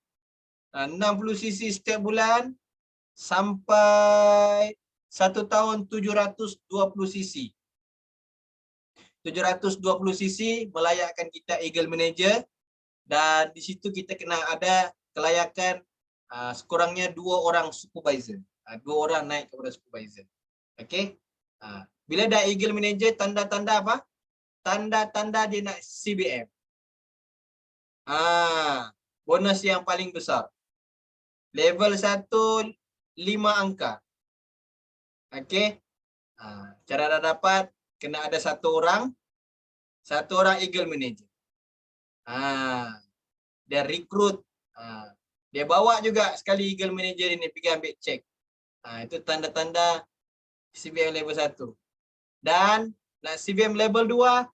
60 sisi setiap bulan sampai 1 tahun 720 sisi. 720 sisi melayakkan kita Eagle Manager dan di situ kita kena ada kelayakan sekurangnya 2 orang supervisor. 2 orang naik kepada supervisor. Okey. Bila dah Eagle Manager, tanda-tanda apa? Tanda-tanda dia nak CBM. Bonus yang paling besar. Level 1 5 angka. Okey. Cara dah dapat kena ada 1 orang Eagle Manager. Dia rekrut. Dia bawa juga sekali Eagle Manager ini pergi ambil cek. Itu tanda-tanda CBM level 1. Dan nak CBM level 2,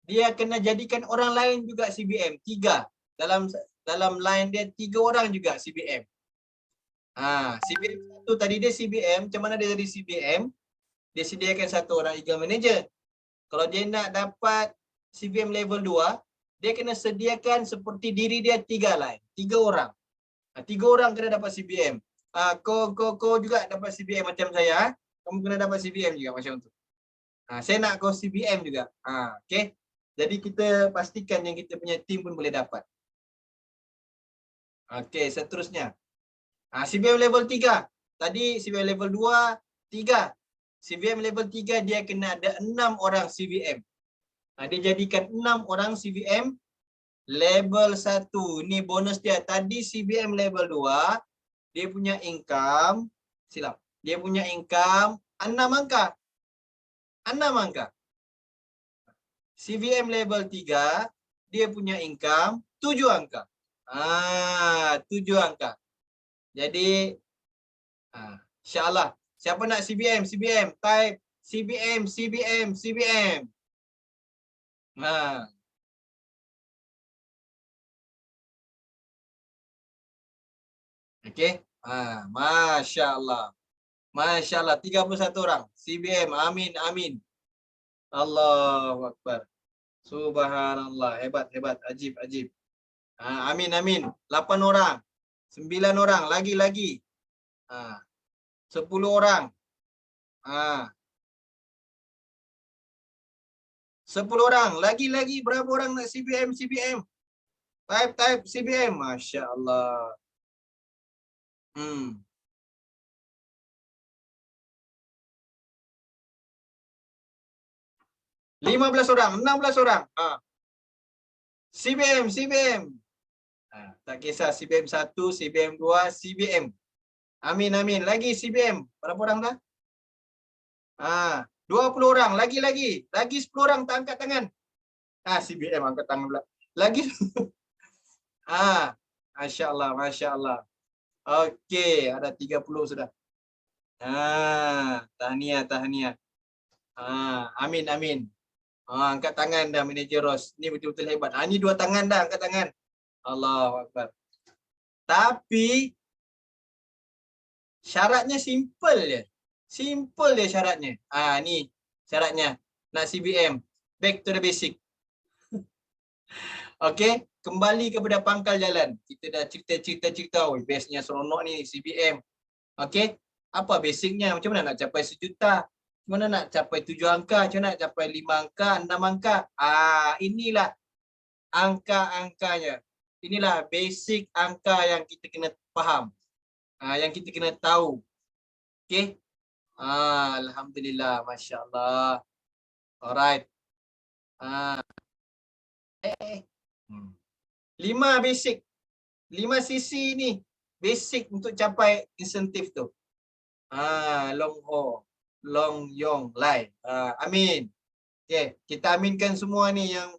dia kena jadikan orang lain juga CBM. 3. Dalam line dia 3 orang juga CBM. CBM 1 tadi dia CBM, macam mana dia jadi CBM? Dia sediakan 1 orang Eagle Manager. Kalau dia nak dapat CBM level 2, dia kena sediakan seperti diri dia 3 line, 3 orang. 3 orang kena dapat CBM. Kau juga dapat CBM macam saya. Kamu kena dapat CBM juga macam tu. Saya nak kau CBM juga. Okey. Jadi kita pastikan yang kita punya team pun boleh dapat. Okey, seterusnya. CBM level 3. Tadi CBM level 2, 3. CBM level 3 dia kena ada 6 orang CBM. Dia jadikan 6 orang CBM Level 1. Ni bonus dia. Tadi CBM level 2. Dia punya income. Silap. Dia punya income 6 angka. 6 angka. CBM level 3. Dia punya income 7 angka. 7 angka. Jadi, insyaAllah. Siapa nak CBM? CBM. Type CBM, CBM, CBM. Okey. Masya Allah. Masya Allah. 31 orang. CBM. Amin, amin. Allahu Akbar. Subhanallah. Hebat, hebat. Ajib, ajib. Amin, amin. 8 orang. 9 orang. Lagi. 10 orang. 10 orang. Lagi. Berapa orang nak CBM, CBM? Type CBM. Masya Allah. 15 orang, 16 orang. CBM. Tak kisah CBM 1, CBM 2, CBM. Amin, amin. Lagi CBM. Berapa orang dah? 20 orang. Lagi. Lagi 10 orang tak angkat tangan. CBM angkat tangan pula. Lagi. Masya Allah, Masya Allah. Okey, ada 30 sudah. Tahniah. Amin, amin. Angkat tangan dah manager Ros. Ni betul-betul hebat. Ni 2 tangan dah angkat tangan. Allahu Akbar. Tapi syaratnya simple je. Simple je syaratnya. Ni syaratnya. Nak CBM. Back to the basic. Okey, kembali kepada pangkal jalan. Kita dah cerita. Bestnya seronok ni CBM. Okey, apa basicnya? Macam mana nak capai 1 juta? Macam mana nak capai 7 angka? Macam mana nak capai 5 angka, 6 angka? Inilah angka-angkanya. Inilah basic angka yang kita kena faham. Yang kita kena tahu. Okey? Alhamdulillah, Masya Allah. Alright. 5 basic. 5 sisi ni basic untuk capai insentif tu. Long ho, long yong lai. Amin. Okey, kita aminkan semua ni yang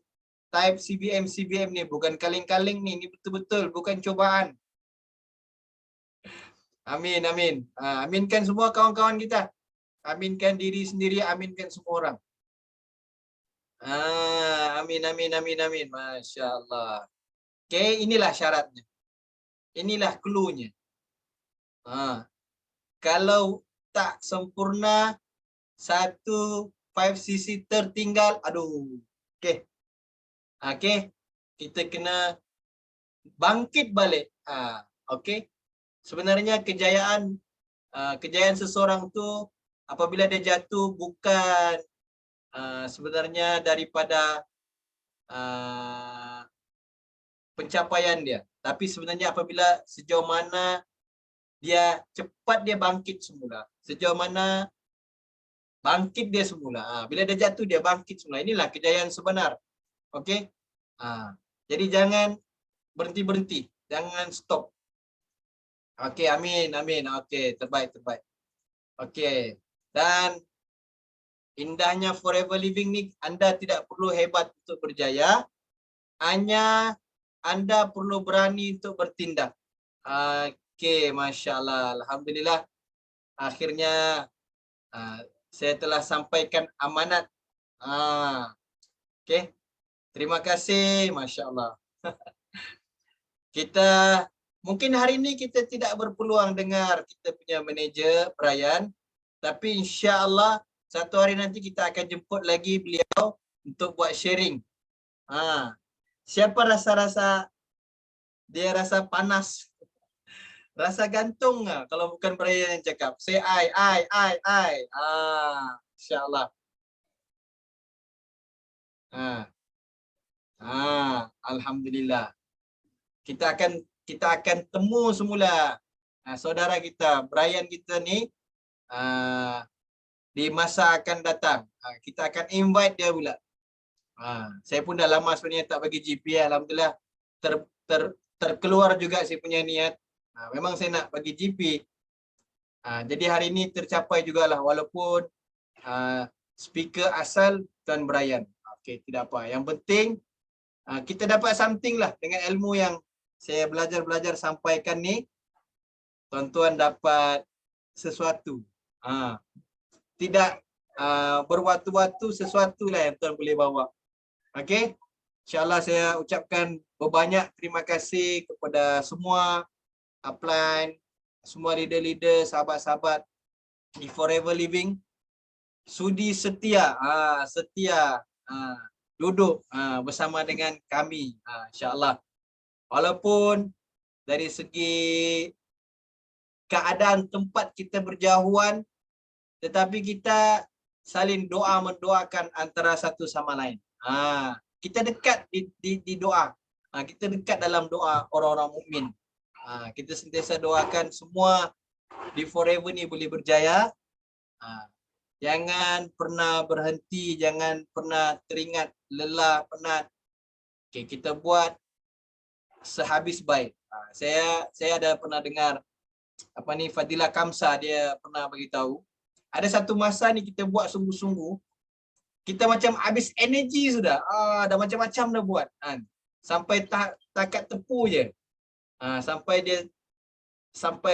type CBM ni, bukan kaling-kaling ni betul-betul, bukan cobaan. Amin, amin. Aminkan semua kawan-kawan kita. Aminkan diri sendiri, aminkan semua orang. Amin. Masya Allah. Okey, inilah syaratnya. Inilah cluenya. Kalau tak sempurna, 1 5 sisi tertinggal, aduh. Okey. Kita kena bangkit balik. Okey. Sebenarnya kejayaan seseorang tu apabila dia jatuh bukan sebenarnya daripada pencapaian dia, tapi sebenarnya apabila sejauh mana dia cepat dia bangkit semula, sejauh mana bangkit dia semula. Bila dia jatuh dia bangkit semula. Inilah kejayaan sebenar. Okey. Jadi jangan berhenti, jangan stop. Okey, amin. Okey, terbaik. Okey. Dan indahnya Forever Living ni, anda tidak perlu hebat untuk berjaya, hanya anda perlu berani untuk bertindak. Okey, Masya Allah. Alhamdulillah. Akhirnya saya telah sampaikan amanat. Okey. Terima kasih. Masya Allah. Kita mungkin hari ini kita tidak berpeluang dengar kita punya manager Brian, tapi insya Allah satu hari nanti kita akan jemput lagi beliau untuk buat sharing. Siapa rasa dia rasa panas, rasa gantung kalau bukan Brian yang cakap. Say I. Insya Allah. Alhamdulillah. Kita akan temu semula saudara kita Brian kita ni di masa akan datang. Kita akan invite dia pula. Saya pun dah lama sebenarnya tak bagi GP. Alhamdulillah terkeluar juga saya punya niat. Memang saya nak bagi GP. Jadi hari ini tercapai jugalah walaupun speaker asal Tuan Brian. Okey, tidak apa. Yang penting kita dapat something lah dengan ilmu yang saya belajar sampaikan ni. Tuan-tuan dapat sesuatu. Tidak berwaktu-waktu sesuatu lah yang tuan boleh bawa. Okey. InsyaAllah saya ucapkan berbanyak terima kasih kepada semua upline, semua leader-leader, sahabat-sahabat di Forever Living. Sudi setia, duduk bersama dengan kami, insyaAllah. Walaupun dari segi keadaan tempat kita berjauhan, tetapi kita saling doa mendoakan antara satu sama lain. Kita dekat di doa. Kita dekat dalam doa orang-orang mukmin. Kita sentiasa doakan semua di Forever ni boleh berjaya. Jangan pernah berhenti, jangan pernah teringat lelah, penat. Okay, kita buat sehabis baik. Saya ada pernah dengar Fadilah Kamsa, dia pernah beritahu. Ada satu masa ni kita buat sungguh-sungguh, kita macam habis energi sudah. Dah macam-macam dah buat. Sampai takat tepu je. Sampai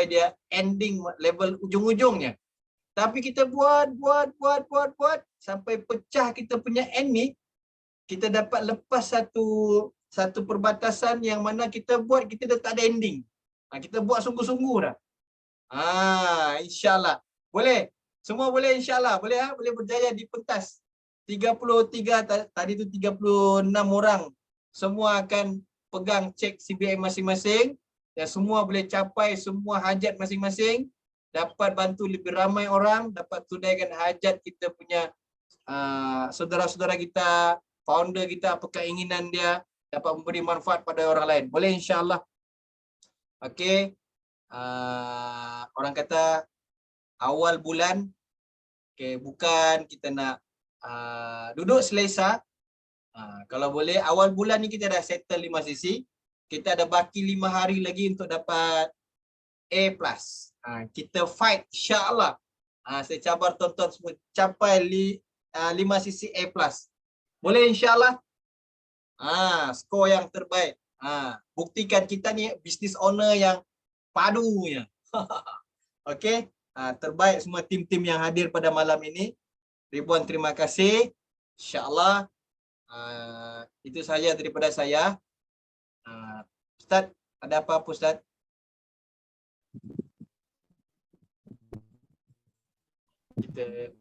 dia ending level ujung-ujungnya. Tapi kita buat sampai pecah kita punya end ni, kita dapat lepas satu perbatasan yang mana kita buat, kita dah tak ada ending. Kita buat sungguh-sungguh dah. InsyaAllah. Boleh? Semua boleh insyaAllah. Boleh berjaya di pentas. 33, tadi tu 36 orang. Semua akan pegang cek CBM masing-masing. Dan semua boleh capai semua hajat masing-masing. Dapat bantu lebih ramai orang. Dapat tunaikan hajat kita punya saudara-saudara kita, founder kita, apa keinginan dia. Dapat memberi manfaat pada orang lain. Boleh insyaAllah. Okey. Orang kata awal bulan, bukan kita nak duduk selesa. Kalau boleh awal bulan ni kita dah settle 5 sisi. Kita ada baki 5 hari lagi untuk dapat A+. Kita fight insya-Allah. Saya cabar tuan-tuan semua capai 5 sisi A+. Boleh insya-Allah. Skor yang terbaik. Buktikan kita ni business owner yang padunya. Okey. Terbaik semua tim-tim yang hadir pada malam ini. Ribuan terima kasih. InsyaAllah. Itu saja daripada saya. Ustaz, ada apa-apa Ustaz? Kita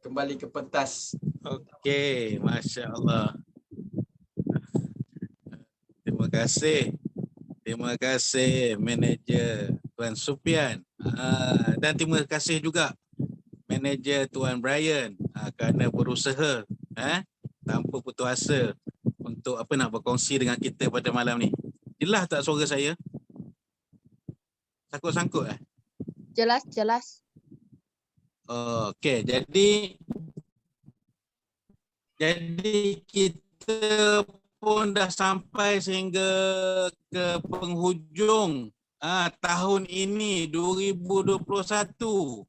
kembali ke pentas. Okey, Masya Allah. Terima kasih manager Tuan Sufian. Dan terima kasih juga manager Tuan Brian kerana berusaha tanpa putus asa untuk nak berkongsi dengan kita pada malam ni. Jelas tak suara saya? Sangkut-sangkut Jelas. Okey, jadi kita pun dah sampai sehingga ke penghujung tahun ini 2021.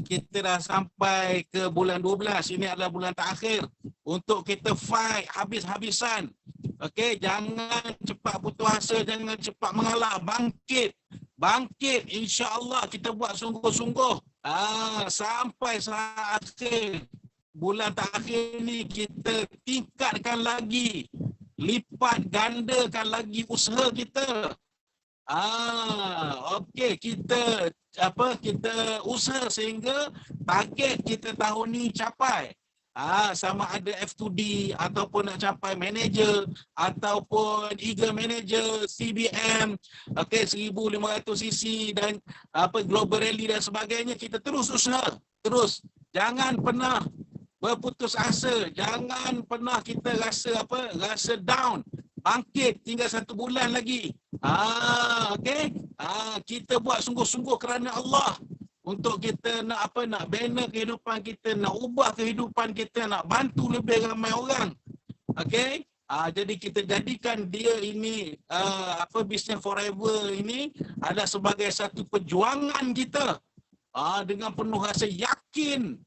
Kita dah sampai ke bulan 12. Ini adalah bulan terakhir untuk kita fight habis-habisan. Okey, jangan cepat putus asa, jangan cepat mengalah, bangkit insya-Allah kita buat sungguh-sungguh. Sampai saat akhir bulan terakhir ni kita tingkatkan lagi, lipat gandakan lagi usaha kita. Okey, kita usaha sehingga target kita tahun ni capai. Sama ada F2D ataupun nak capai manager ataupun Eagle Manager, CBM, okey 1500 cc dan Global Rally dan sebagainya. Kita terus usaha, terus. Jangan pernah berputus asa, jangan pernah kita rasa down. Bangkit, tinggal 1 bulan lagi. Okey. Kita buat sungguh-sungguh kerana Allah. Untuk kita nak bina kehidupan kita, nak ubah kehidupan kita, nak bantu lebih ramai orang. Okey. Jadi kita jadikan dia ini business forever ini adalah sebagai satu perjuangan kita dengan penuh rasa yakin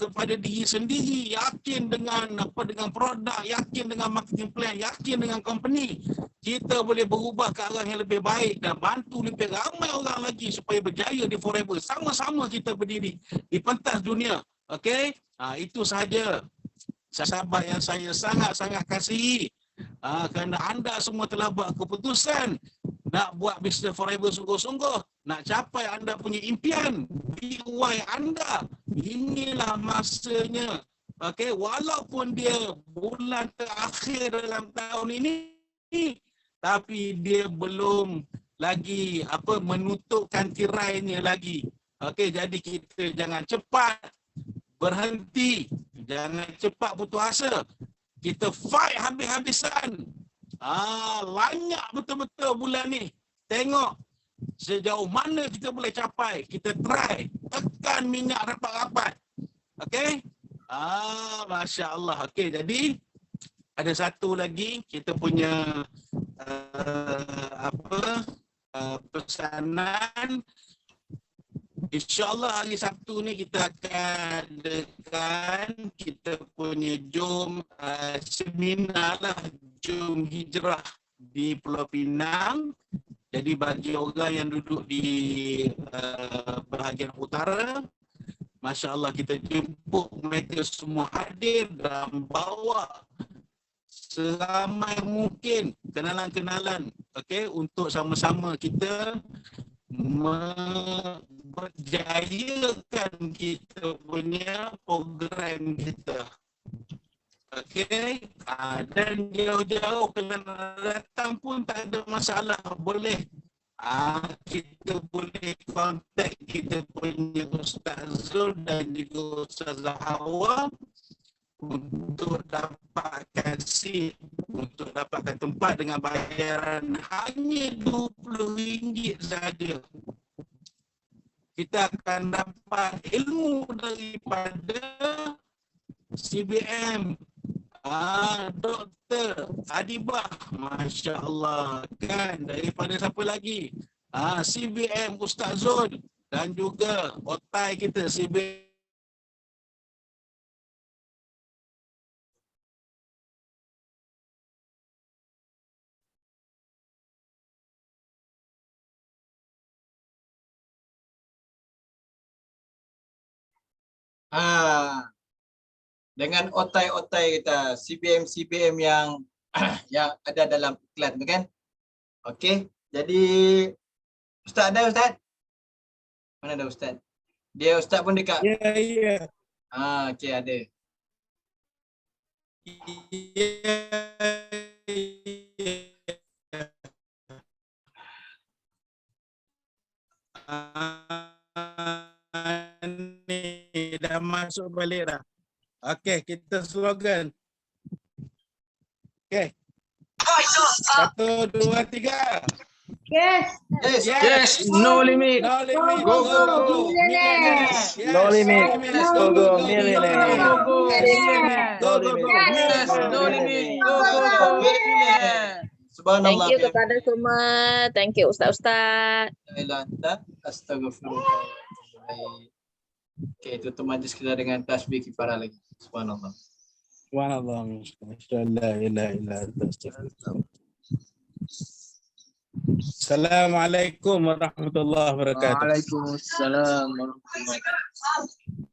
kepada diri sendiri, yakin dengan dengan produk, yakin dengan marketing plan, yakin dengan company. Kita boleh berubah ke arah yang lebih baik dan bantu lebih ramai orang lagi supaya berjaya di forever. Sama-sama kita berdiri di pentas dunia. Okey? Itu sahaja sahabat yang saya sangat-sangat kasihi. Kerana anda semua telah buat keputusan nak buat business forever sungguh-sungguh, nak capai anda punya impian, DIY anda. Inilah masanya. Okey, walaupun dia bulan terakhir dalam tahun ini, tapi dia belum lagi menutupkan tirainya lagi. Okey, jadi kita jangan cepat berhenti, jangan cepat putus asa. Kita fight habis-habisan. Lanyak betul-betul bulan ni. Tengok sejauh mana kita boleh capai. Kita try tekan minyak rapat-rapat. Okey? Masya Allah. Okey, jadi ada satu lagi kita punya pesanan. InsyaAllah hari Sabtu ni kita akan adakan kita punya jom seminar lah, jom hijrah di Pulau Pinang. Jadi bagi orang yang duduk di bahagian utara, Masya Allah kita jemput mereka semua hadir dan bawa seramai mungkin kenalan-kenalan, okey, untuk sama-sama kita berjayakan kita punya program kita. Okey, dan jauh-jauh kalau datang pun tak ada masalah, boleh. Kita boleh kontak kita punya Ustaz Zul dan juga Ustazah Hawa untuk dapatkan seat, untuk dapatkan tempat dengan bayaran hanya RM20 saja. Kita akan dapat ilmu daripada CBM Dr. Adibah, Masya Allah, kan, daripada siapa lagi? CBM Ustaz Zul dan juga otai kita CBM. Dengan otai-otai kita, CBM yang yang ada dalam iklan tu kan. Okey, jadi Ustaz ada Ustaz? Mana ada Ustaz? Dia Ustaz pun dekat. Ya. Okey ada. Ni dah masuk balik dah. Okey, kita slogan. Okey. 1, 2, 3. Yes. No limit. No limit. Go, go, go. Millionaires. No limit. Go, go, millionaire. Go, go, go. Yes, no limit. Go, go, go. Subhanallah. Thank you kepada semua. Thank you Ustaz-Ustaz. Astagfirullah. Okey, tutup majlis kita dengan tasbih kifarah lagi. Subhanallah. Subhanallah. Masya-Allah. Assalamualaikum warahmatullahi wabarakatuh. Waalaikumsalam warahmatullahi wabarakatuh.